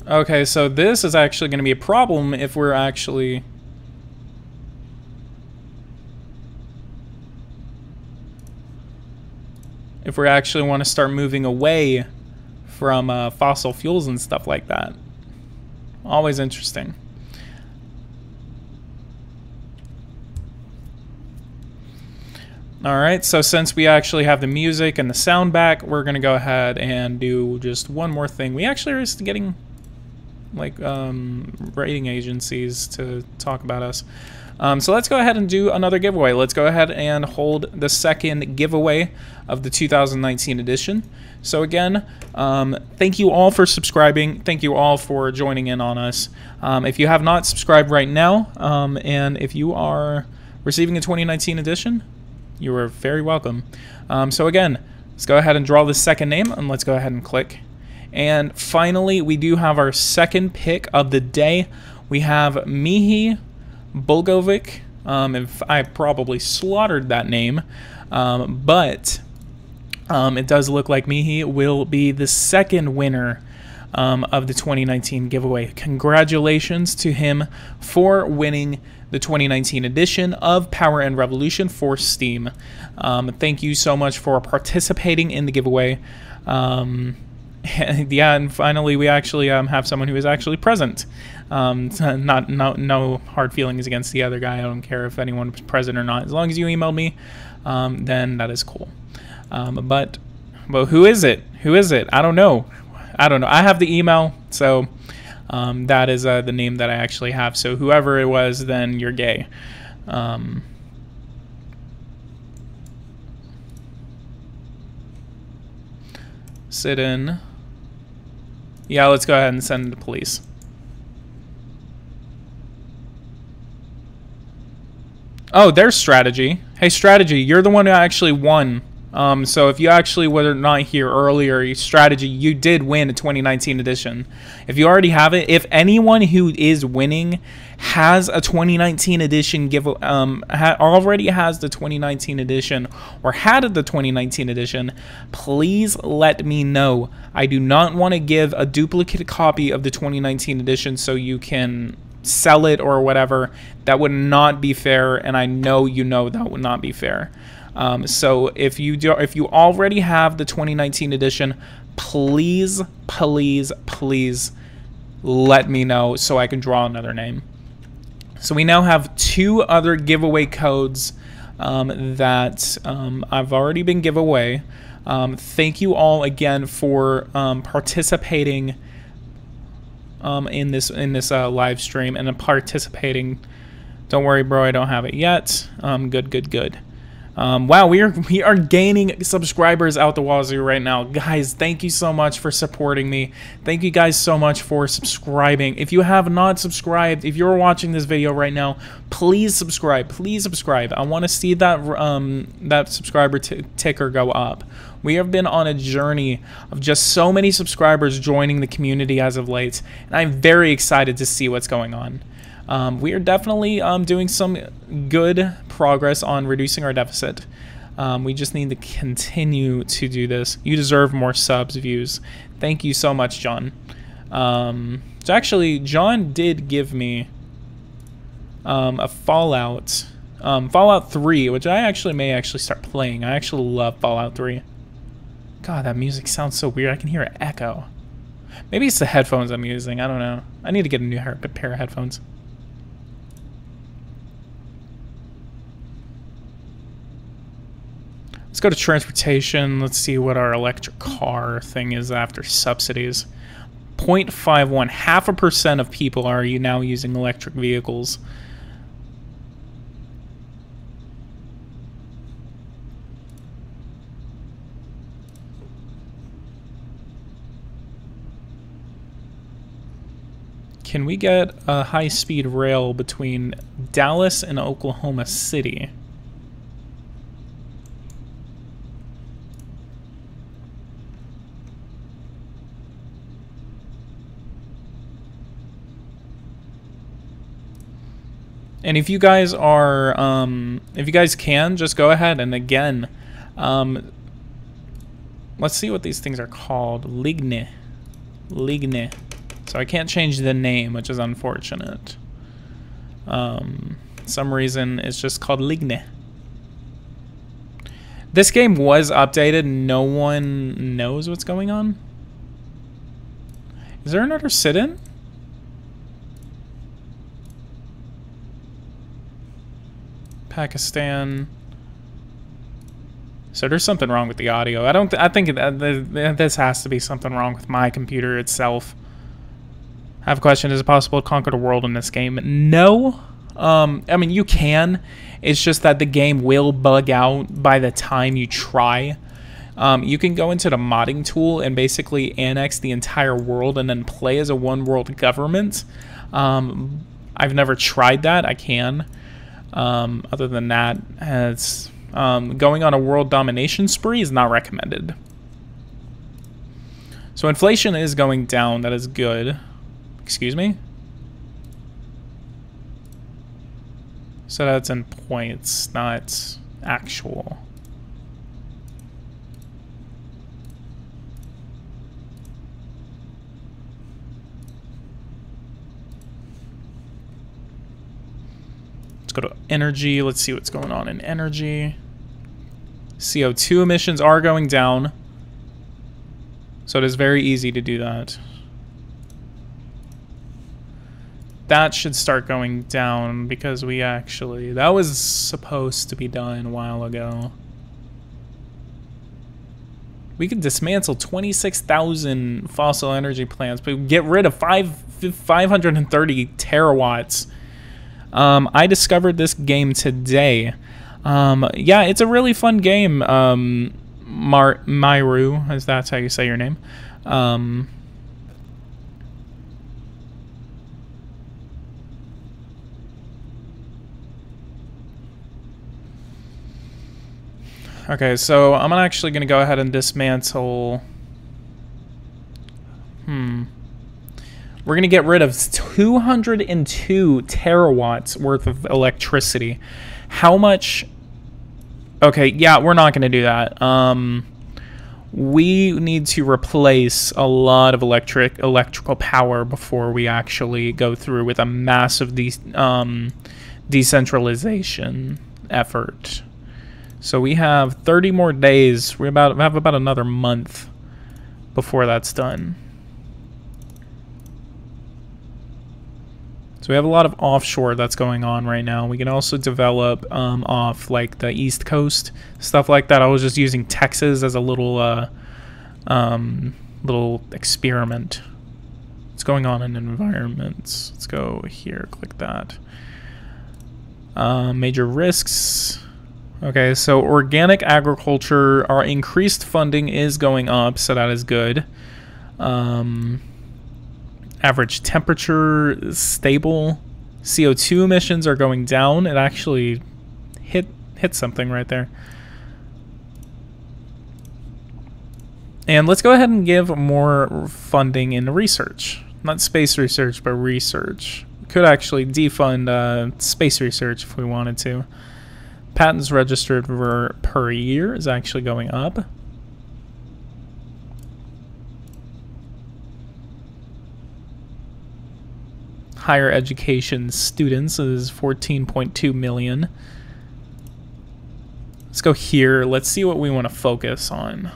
Okay, so this is actually going to be a problem if we're actually... if we actually want to start moving away from fossil fuels and stuff like that. Always interesting. Alright, so since we actually have the music and the sound back, we're going to go ahead and do just one more thing. We actually are just getting, like, rating agencies to talk about us. So let's go ahead and do another giveaway. Let's go ahead and hold the second giveaway of the 2019 edition. So again, thank you all for subscribing. Thank you all for joining in on us. If you have not subscribed right now, and if you are receiving a 2019 edition, you are very welcome. So again, let's go ahead and draw the second name, and let's go ahead and click. And finally, we do have our second pick of the day. We have Mihi Bulgovic. If I probably slaughtered that name, but it does look like Mihi will be the second winner of the 2019 giveaway. Congratulations to him for winning the 2019 edition of Power and Revolution for Steam. Thank you so much for participating in the giveaway. Yeah, and finally we actually have someone who is actually present. No hard feelings against the other guy. I don't care if anyone was present or not. As long as you emailed me, then that is cool. But who is it? Who is it? I don't know. I have the email, so that is the name that I actually have. So whoever it was, then you're gay. Sit in. Yeah, let's go ahead and send the police. Oh, there's Strategy. Hey, Strategy, you're the one who actually won. So if you actually were not here earlier, Strategy, you did win a 2019 edition. If you already have it, if anyone who is winning has a 2019 edition, already has the 2019 edition or had the 2019 edition, please let me know. I do not want to give a duplicate copy of the 2019 edition so you can sell it or whatever. That would not be fair, and I know you know that would not be fair. So if you already have the 2019 edition, please let me know so I can draw another name. So we now have 2 other giveaway codes that I've already been given away. Thank you all again for participating in this live stream and participating. Don't worry, bro, I don't have it yet. Good. Wow, we are gaining subscribers out the wazoo right now. Guys, thank you so much for supporting me. Thank you guys so much for subscribing. If you have not subscribed, if you're watching this video right now, please subscribe. Please subscribe. I want to see that that subscriber ticker go up. We have been on a journey of just so many subscribers joining the community as of late, and I'm very excited to see what's going on. We are definitely doing some good progress on reducing our deficit. We just need to continue to do this. You deserve more subs, views. Thank you so much, John. So actually, John did give me a Fallout 3, which I may start playing. I actually love Fallout 3. God, that music sounds so weird. I can hear it echo. Maybe it's the headphones I'm using. I don't know. I need to get a new pair of headphones. Let's go to transportation. Let's see what our electric car thing is after subsidies. 0.51. 0.5% of people are now using electric vehicles. Can we get a high-speed rail between Dallas and Oklahoma City? And if you guys are, if you guys can, just go ahead and again, let's see what these things are called. Ligne. So I can't change the name, which is unfortunate. Some reason it's just called Ligne. This game was updated. No one knows what's going on. Is there another sit-in? Pakistan. So there's something wrong with the audio. I think this has to be something wrong with my computer itself. I have a question. Is it possible to conquer the world in this game? No. I mean, you can. It's just that the game will bug out by the time you try. You can go into the modding tool and basically annex the entire world and then play as a one world government. I've never tried that. I can. Other than that, it's, going on a world domination spree is not recommended. So inflation is going down. That is good. Excuse me? So that's in points, not actual. Let's go to energy. Let's see what's going on in energy. CO2 emissions are going down. So it is very easy to do that. That should start going down because we actually... That was supposed to be done a while ago. We could dismantle 26,000 fossil energy plants, but get rid of 530 terawatts. I discovered this game today. Yeah, it's a really fun game. Myru, as that's how you say your name. Okay, so I'm actually going to go ahead and dismantle... We're going to get rid of 202 terawatts worth of electricity. How much... Okay, yeah, we're not going to do that. We need to replace a lot of electrical power before we actually go through with a massive decentralization effort. So we have 30 more days. We have about another month before that's done. So we have a lot of offshore that's going on right now. We can also develop off like the East Coast, stuff like that. I was just using Texas as a little little experiment. What's going on in environments? Let's go here, click that. Major risks. Okay, so organic agriculture, our increased funding is going up, so that is good. Average temperature is stable. CO2 emissions are going down. It actually hit something right there. And let's go ahead and give more funding in research. Not space research, but research. Could actually defund space research if we wanted to. Patents registered per year is actually going up. Higher education students is 14.2 million. Let's go here. Let's see what we want to focus on.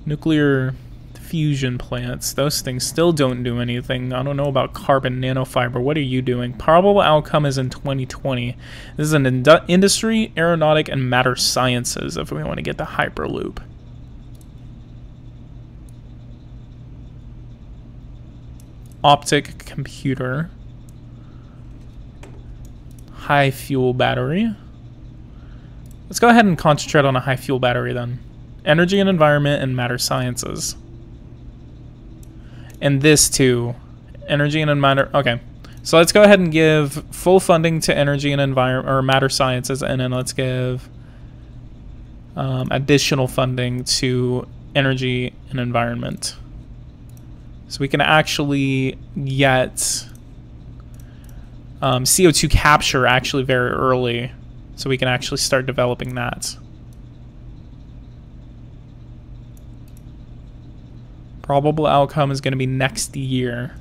Nuclear fusion plants. Those things still don't do anything. I don't know about carbon nanofiber. What are you doing? Probable outcome is in 2020. This is an industry, aeronautic, and matter sciences if we want to get the Hyperloop. Optic computer. High fuel battery. Let's go ahead and concentrate on a high fuel battery then. Energy and environment and matter sciences. And this too. Energy and matter. Okay. So let's go ahead and give full funding to energy and environment or matter sciences, and then let's give additional funding to energy and environment. So we can actually get CO2 capture actually very early, so we can actually start developing that. Probable outcome is going to be next year.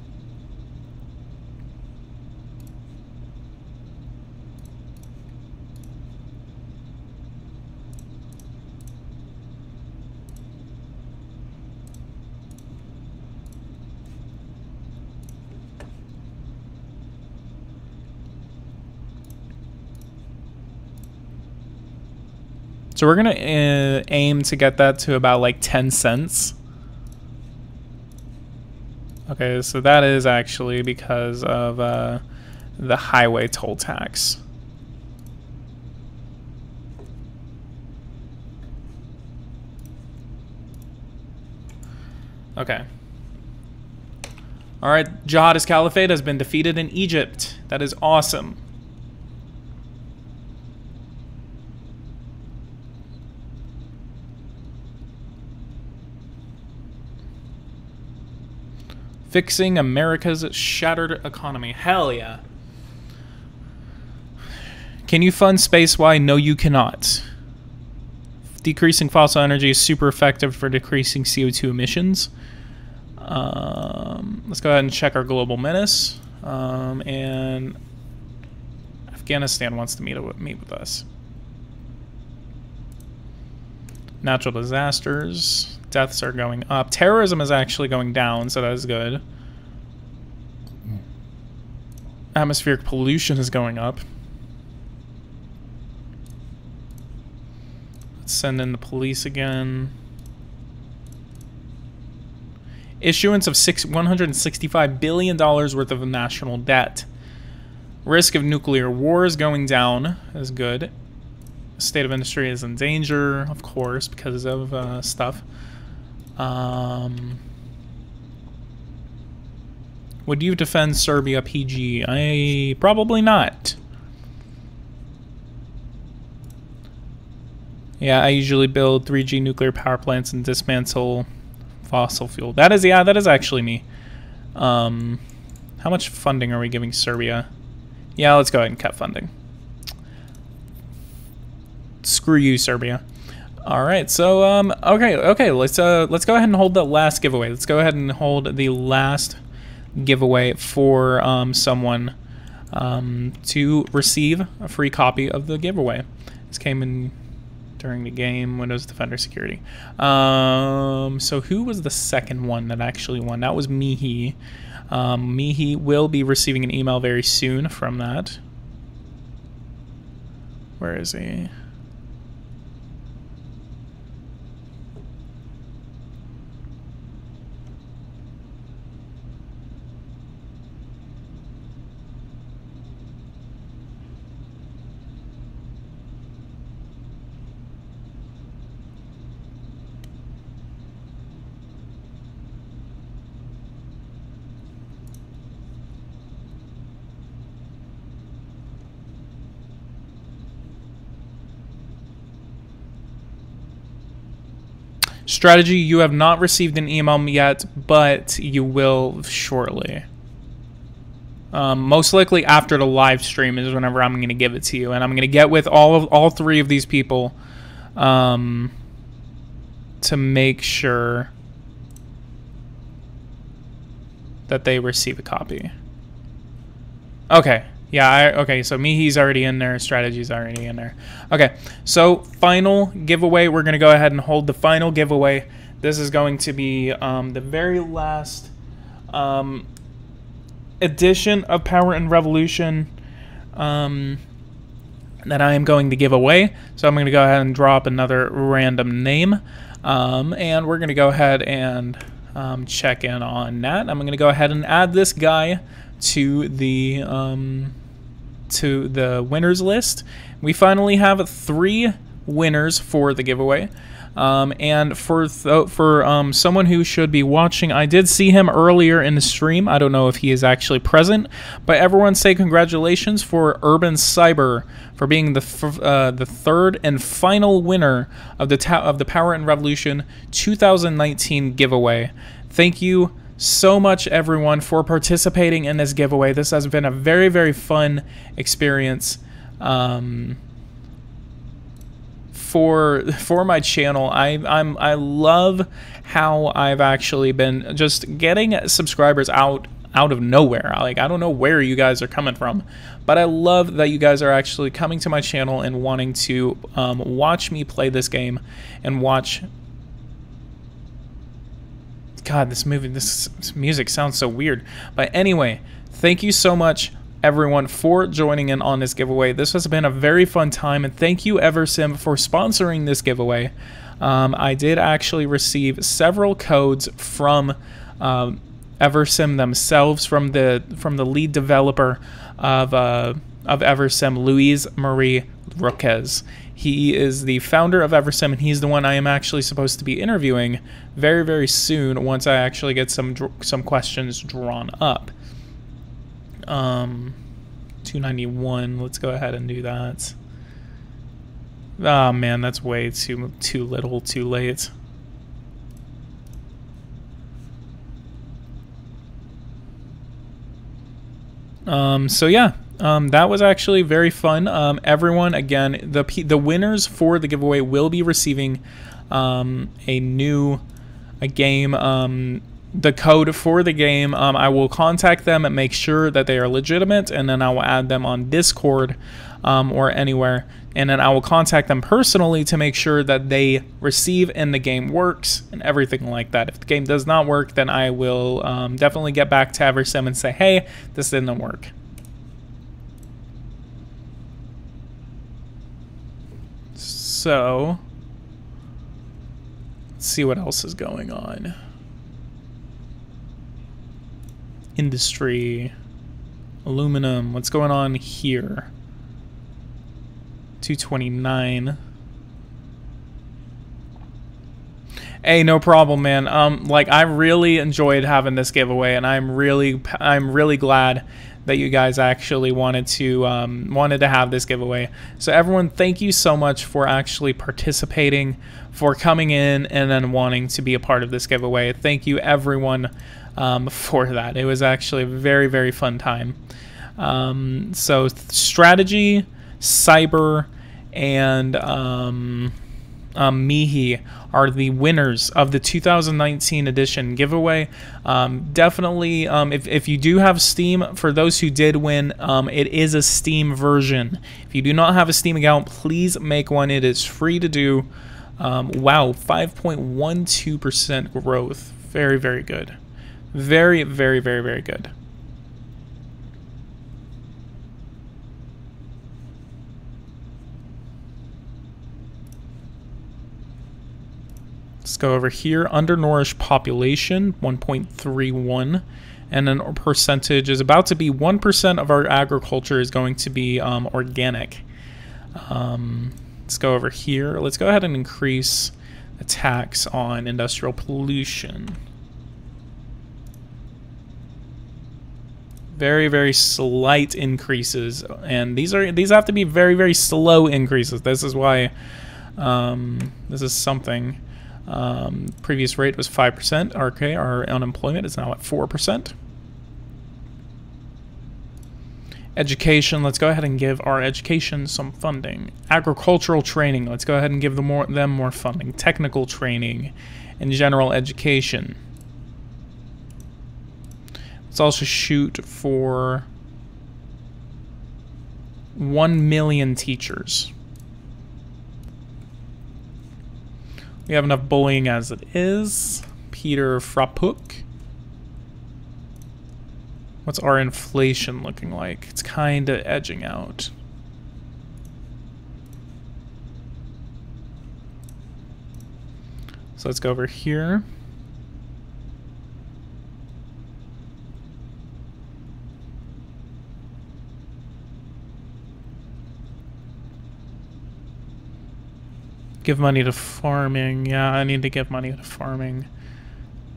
So we're going to aim to get that to about like 10 cents. Okay, so that is actually because of the highway toll tax. Okay. All right, Jihadist Caliphate has been defeated in Egypt. That is awesome. Fixing America's shattered economy. Hell yeah. Can you fund Space-Y? No, you cannot. Decreasing fossil energy is super effective for decreasing CO2 emissions. Let's go ahead and check our global menace. And Afghanistan wants to meet with us. Natural disasters. Deaths are going up. Terrorism is actually going down, so that is good. Atmospheric pollution is going up. Let's send in the police again. Issuance of $165 billion worth of national debt. Risk of nuclear war is going down. That's good. State of industry is in danger, of course, because of stuff. Would you defend Serbia PG? Probably not. Yeah, I usually build 3G nuclear power plants and dismantle fossil fuel. That is, yeah, that is actually me. How much funding are we giving Serbia? Yeah, let's go ahead and cut funding. Screw you, Serbia. All right, so okay, let's go ahead and hold the last giveaway. Let's go ahead and hold the last giveaway for someone to receive a free copy of the giveaway. This came in during the game, Windows Defender Security. So who was the second one that actually won? That was Mihi. Mihi will be receiving an email very soon from that. Where is he? Strategy, you have not received an email yet, but you will shortly. Most likely after the live stream is whenever I'm going to give it to you, and I'm going to get with all three of these people to make sure that they receive a copy. Okay. Yeah, okay, so Mihi's already in there, Strategy's already in there. Okay, so final giveaway. We're going to go ahead and hold the final giveaway. This is going to be the very last edition of Power and Revolution that I am going to give away. So I'm going to go ahead and drop another random name. And we're going to go ahead and check in on that. I'm going to go ahead and add this guy to the winners list. We finally have 3 winners for the giveaway. And for someone who should be watching, I did see him earlier in the stream. I don't know if he is actually present, but everyone say congratulations for Urban Cyber for being the third and final winner of the Power and Revolution 2019 giveaway. Thank you so much, everyone, for participating in this giveaway. This has been a very, very fun experience for my channel. I love how I've actually been just getting subscribers out of nowhere. Like, I don't know where you guys are coming from, but I love that you guys are actually coming to my channel and wanting to watch me play this game and watch. God, this music sounds so weird. But anyway, thank you so much. everyone for joining in on this giveaway. This has been a very fun time, and thank you Eversim for sponsoring this giveaway. I did actually receive several codes from Eversim themselves, from the lead developer of Eversim, Luis Marie Roquez. He is the founder of Eversim, and he's the one I am actually supposed to be interviewing very, very soon once I actually get some questions drawn up. 291. Let's go ahead and do that. Oh man, that's way too little, too late. So yeah, that was actually very fun. Everyone, again, the winners for the giveaway will be receiving a game. The code for the game. I will contact them and make sure that they are legitimate, and then I will add them on Discord or anywhere, and then I will contact them personally to make sure that they receive and the game works and everything like that. If the game does not work, then I will definitely get back to Eversim and say, hey, this didn't work. So let's see what else is going on. Industry, aluminum, what's going on here? 229. Hey, no problem, man. Like, I really enjoyed having this giveaway, and I'm really glad that you guys actually wanted to have this giveaway. So everyone, thank you so much for actually participating, for coming in and then wanting to be a part of this giveaway. Thank you everyone for that. It was actually a very, very fun time. So strategy, cyber, and Mihi are the winners of the 2019 edition giveaway. Definitely, if you do have Steam, for those who did win, it is a Steam version. If you do not have a Steam account, please make one. It is free to do. Wow, 5.12% growth. Very, very good. Very, very, very, very good. Let's go over here. Undernourished population, 1.31. And then our percentage is about to be 1% of our agriculture is going to be organic. Let's go over here. Let's go ahead and increase the tax on industrial pollution. Very, very slight increases, and these have to be very, very slow increases. This is why this is something. Previous rate was 5%. Okay, our unemployment is now at 4%. Education, let's go ahead and give our education some funding. Agricultural training, let's go ahead and give them more funding. Technical training and general education. Let's also shoot for 1 million teachers. We have enough bullying as it is. Peter Frappuk. What's our inflation looking like? It's kind of edging out. So let's go over here. Give money to farming. Yeah, I need to give money to farming.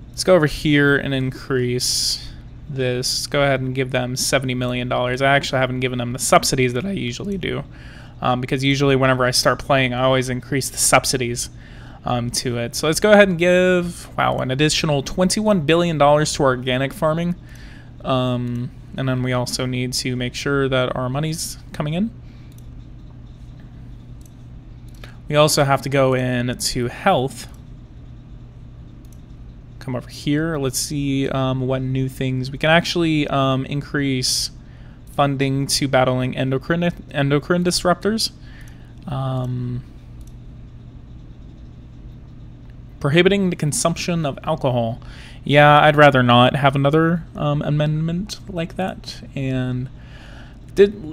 Let's go over here and increase this. Let's go ahead and give them $70 million. I actually haven't given them the subsidies that I usually do. Because usually whenever I start playing, I always increase the subsidies to it. So let's go ahead and give, wow, an additional $21 billion to organic farming. And then we also need to make sure that our money's coming in. We also have to go in to health. Come over here. Let's see what new things. We can actually increase funding to battling endocrine disruptors. Prohibiting the consumption of alcohol. Yeah, I'd rather not have another amendment like that. And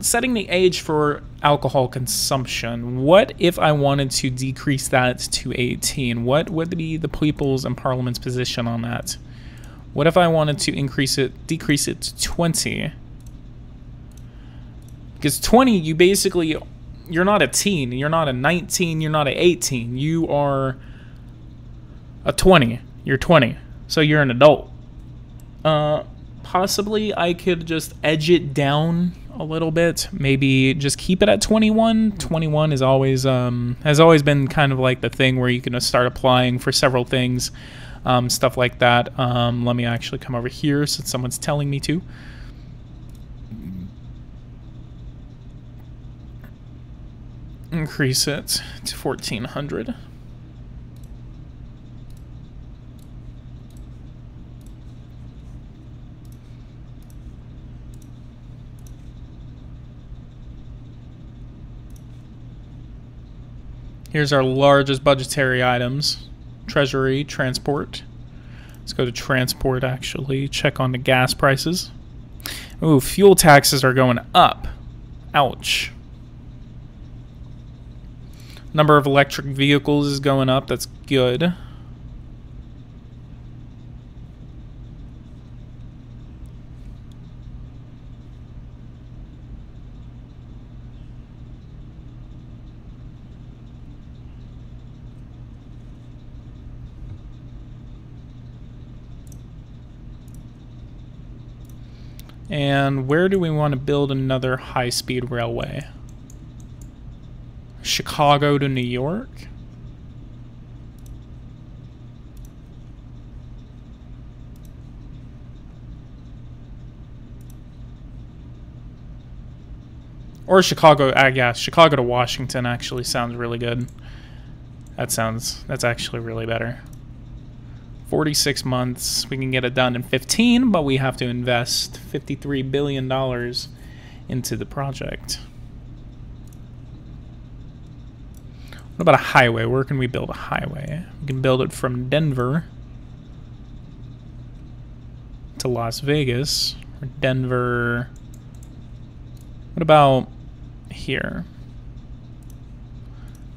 setting the age for alcohol consumption. What if I wanted to decrease that to 18? What would be the people's and parliament's position on that? What if I wanted to decrease it to 20? Because 20, you're not a teen, you're not a 19, you're not a 18, you are a 20. You're 20, so you're an adult. Possibly I could just edge it down a little bit. Maybe just keep it at 21. 21 is always has always been kind of like the thing where you can start applying for several things, stuff like that. Let me actually come over here since someone's telling me to. Increase it to 1400. Here's our largest budgetary items. Treasury, transport. Let's go to transport, actually. Check on the gas prices. Ooh, fuel taxes are going up. Ouch. Number of electric vehicles is going up. That's good. And where do we want to build another high-speed railway? Chicago to New York? Or Chicago, yeah, Chicago to Washington actually sounds really good. That's actually really better. 46 months, we can get it done in 15, but we have to invest $53 billion into the project. What about a highway? Where can we build a highway? We can build it from Denver to Las Vegas, or Denver. What about here?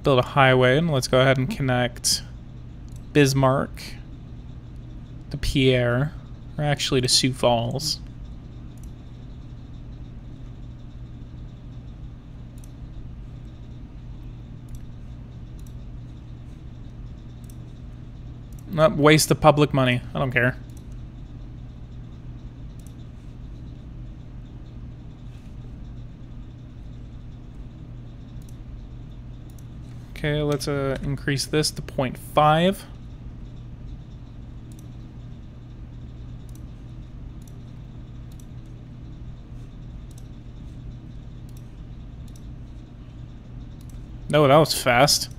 Build a highway, and let's go ahead and connect Bismarck to Pierre, or actually to Sioux Falls. Not waste of public money. I don't care. Okay, let's increase this to 0.5. No, that was fast.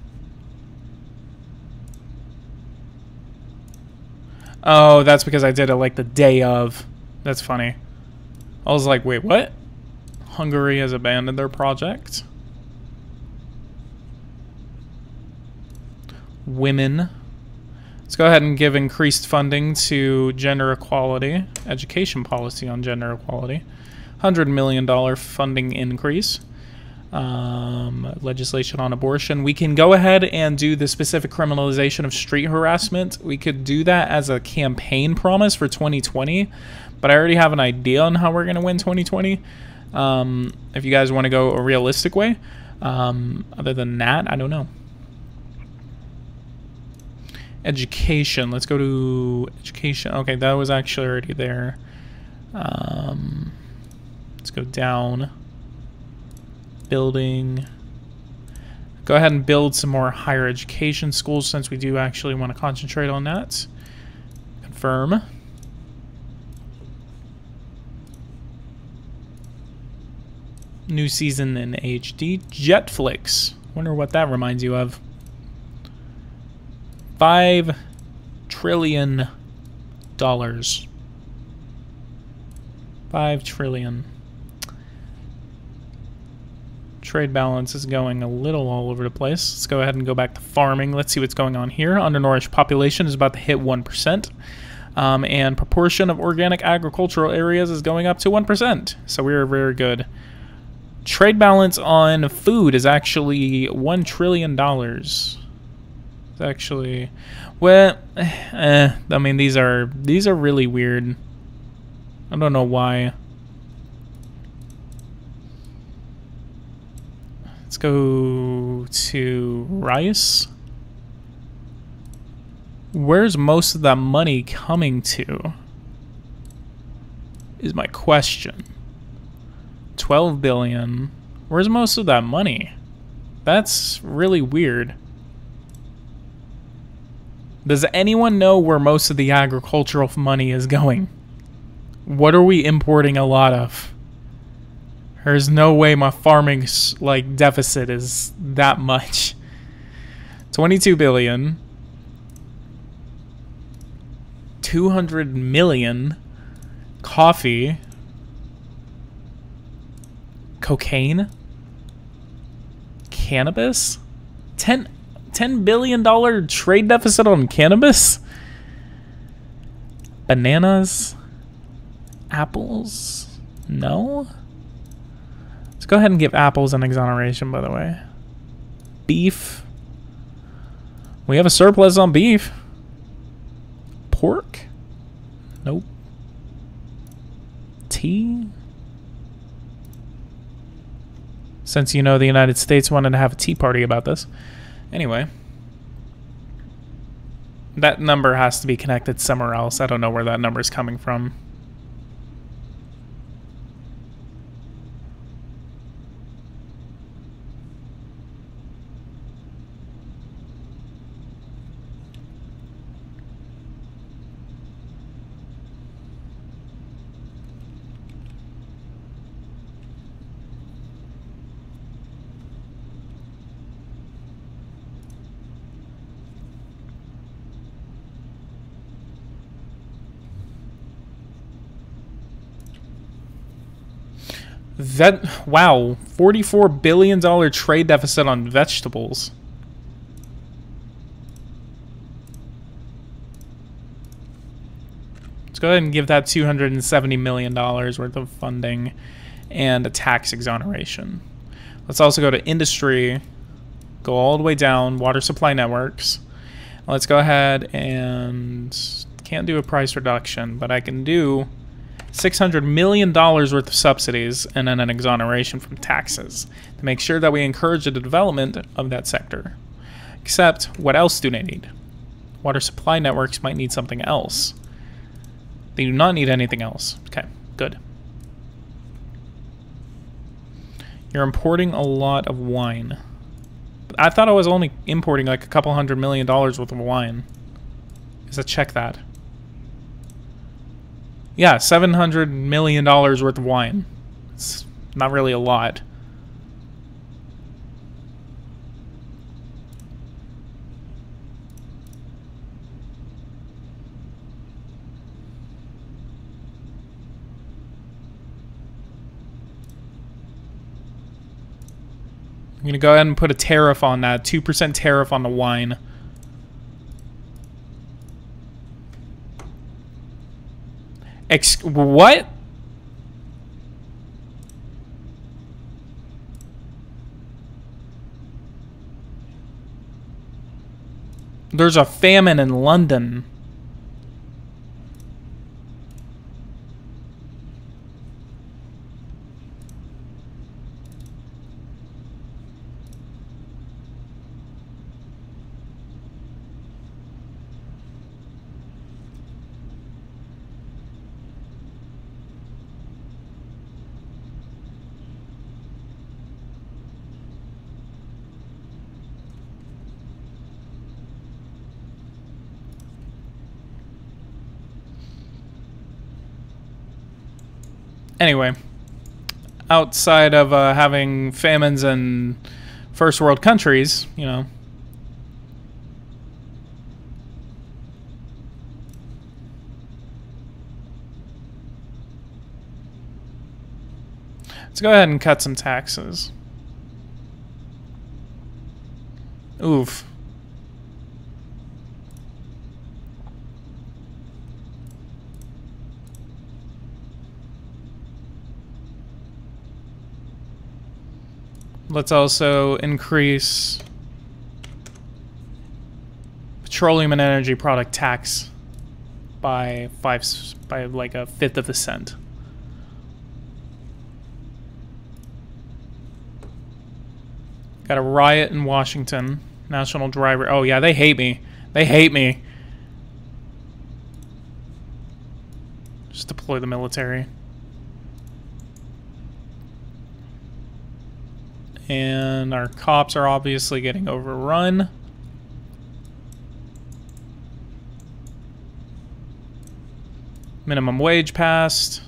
Oh, that's because I did it like the day of. That's funny. I was like, wait, what? Hungary has abandoned their project. Women. Let's go ahead and give increased funding to gender equality. Education policy on gender equality. $100 million funding increase. Legislation on abortion. We can go ahead and do the specific criminalization of street harassment. We could do that as a campaign promise for 2020, but I already have an idea on how we're going to win 2020. If you guys want to go a realistic way, other than that, I don't know. Education. Let's go to education. Okay, that was actually already there. Let's go down. Building. Go ahead and build some more higher education schools since we do actually want to concentrate on that. Confirm. New season in HD. Jetflix. Wonder what that reminds you of. $5 trillion. 5 trillion. Trade balance is going a little all over the place. Let's go ahead and go back to farming. Let's see what's going on here. Undernourished population is about to hit 1%. And proportion of organic agricultural areas is going up to 1%. So we are very good. Trade balance on food is actually $1 trillion. It's actually, well, I mean, these are really weird. I don't know why. Let's go to rice. Where's most of that money coming to? Is my question. 12 billion. Where's most of that money? That's really weird. Does anyone know where most of the agricultural money is going? What are we importing a lot of? There's no way my farming like deficit is that much. 22 billion. 200 million. Coffee. Cocaine. Cannabis. $10 billion trade deficit on cannabis. Bananas. Apples. No. Let's go ahead and give apples an exoneration, by the way. Beef. We have a surplus on beef. Pork? Nope. Tea? Since you know the United States wanted to have a tea party about this. Anyway. That number has to be connected somewhere else. I don't know where that number is coming from. Wow, $44 billion trade deficit on vegetables. Let's go ahead and give that $270 million worth of funding and a tax exoneration. Let's also go to industry, go all the way down, water supply networks. Let's go ahead and, can't do a price reduction, but I can do $600 million worth of subsidies and then an exoneration from taxes to make sure that we encourage the development of that sector. Except, what else do they need? Water supply networks might need something else. They do not need anything else. Okay, good. You're importing a lot of wine. But I thought I was only importing like a couple $100 million worth of wine. Let's check that. Yeah, $700 million worth of wine. It's not really a lot. I'm going to go ahead and put a tariff on that. 2% tariff on the wine. What? There's a famine in London. Anyway, outside of having famines in first world countries, you know. Let's go ahead and cut some taxes. Oof. Let's also increase petroleum and energy product tax by like a fifth of a cent. Got a riot in Washington. National driver. Oh yeah, they hate me. They hate me. Just deploy the military. And our cops are obviously getting overrun. Minimum wage passed.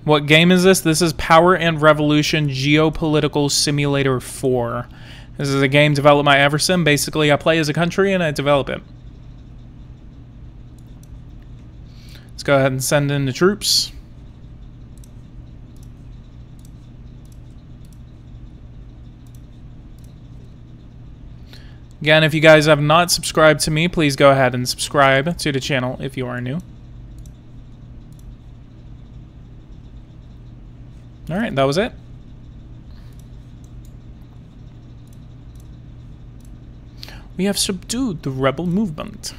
What game is this? This is Power and Revolution Geopolitical Simulator 4. This is a game developed by Eversim. Basically, I play as a country and I develop it. Let's go ahead and send in the troops. Again, if you guys have not subscribed to me, please go ahead and subscribe to the channel if you are new. Alright, that was it. We have subdued the rebel movement.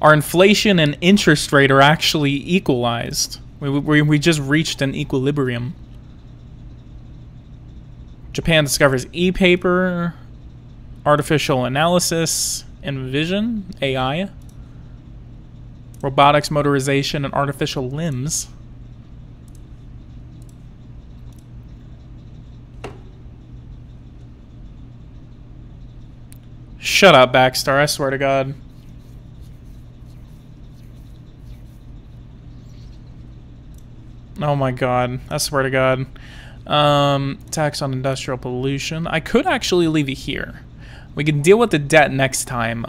Our inflation and interest rate are actually equalized. We just reached an equilibrium. Japan discovers e-paper, artificial analysis, and vision, AI, robotics, motorization, and artificial limbs. Shut up, Backstar, I swear to God. Oh my God, I swear to God. Tax on industrial pollution. I could actually leave it here. We can deal with the debt next time.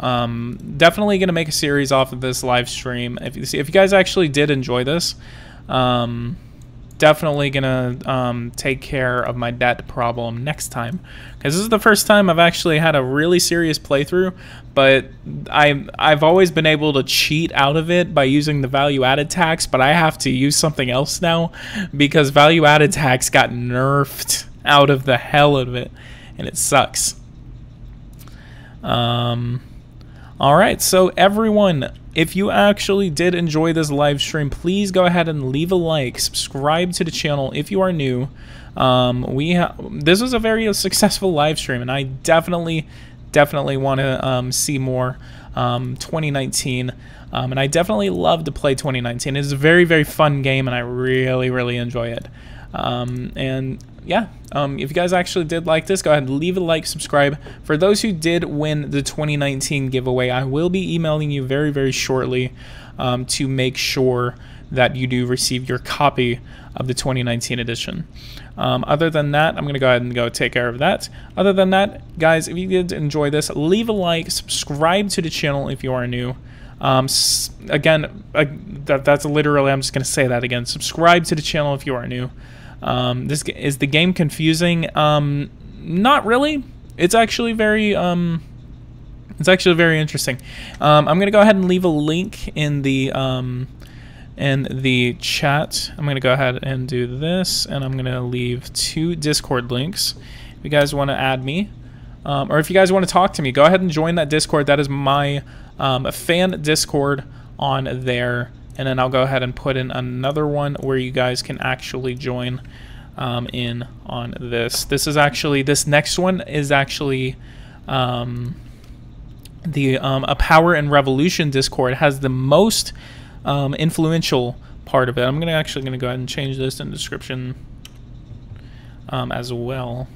Definitely going to make a series off of this live stream. If you guys actually did enjoy this, definitely going to take care of my debt problem next time. Because this is the first time I've actually had a really serious playthrough, but I've always been able to cheat out of it by using the value-added tax, but I have to use something else now because value-added tax got nerfed out of the hell of it, and it sucks. Alright, so everyone, if you actually did enjoy this live stream, please go ahead and leave a like, subscribe to the channel if you are new. This was a very successful live stream, and I definitely want to see more 2019, and I definitely love to play 2019. It's a very, very fun game, and I really enjoy it. And yeah, if you guys actually did like this, go ahead and leave a like, subscribe. For those who did win the 2019 giveaway, I will be emailing you very shortly to make sure that you do receive your copy of the 2019 edition. Other than that, I'm going to go ahead and go take care of that. Other than that, guys, if you did enjoy this, leave a like, subscribe to the channel if you are new. Again, that's literally, I'm just going to say that again. Subscribe to the channel if you are new. Is the game confusing? Not really. It's actually very interesting. I'm going to go ahead and leave a link in the chat. I'm going to go ahead and do this, and I'm going to leave 2 Discord links. If you guys want to add me, or if you guys want to talk to me, go ahead and join that Discord. That is my fan Discord on there. And then I'll go ahead and put in another one where you guys can actually join in on this. This next one is actually a Power and Revolution Discord. It has the most influential part of it. I'm actually gonna go ahead and change this in the description as well.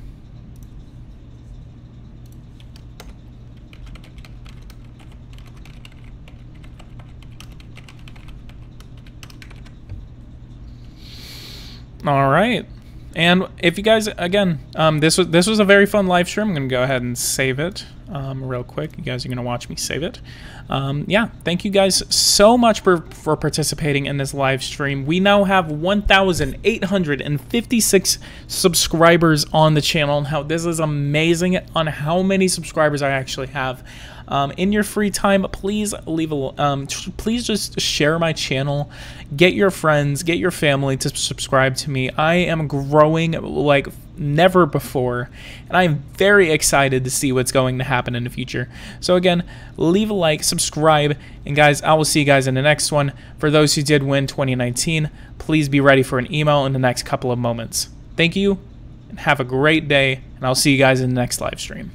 All right, and if you guys, again, this was a very fun live stream. I'm gonna go ahead and save it real quick. You guys are going to watch me save it. Yeah, thank you guys so much for participating in this live stream. We now have 1,856 subscribers on the channel, and how this is amazing on how many subscribers I actually have. In your free time, please please just share my channel, get your friends, get your family to subscribe to me. I am growing like never before, and I am very excited to see what's going to happen in the future. So again, leave a like, subscribe, and guys, I will see you guys in the next one. For those who did win 2019, please be ready for an email in the next couple of moments. Thank you, and have a great day, and I'll see you guys in the next live stream.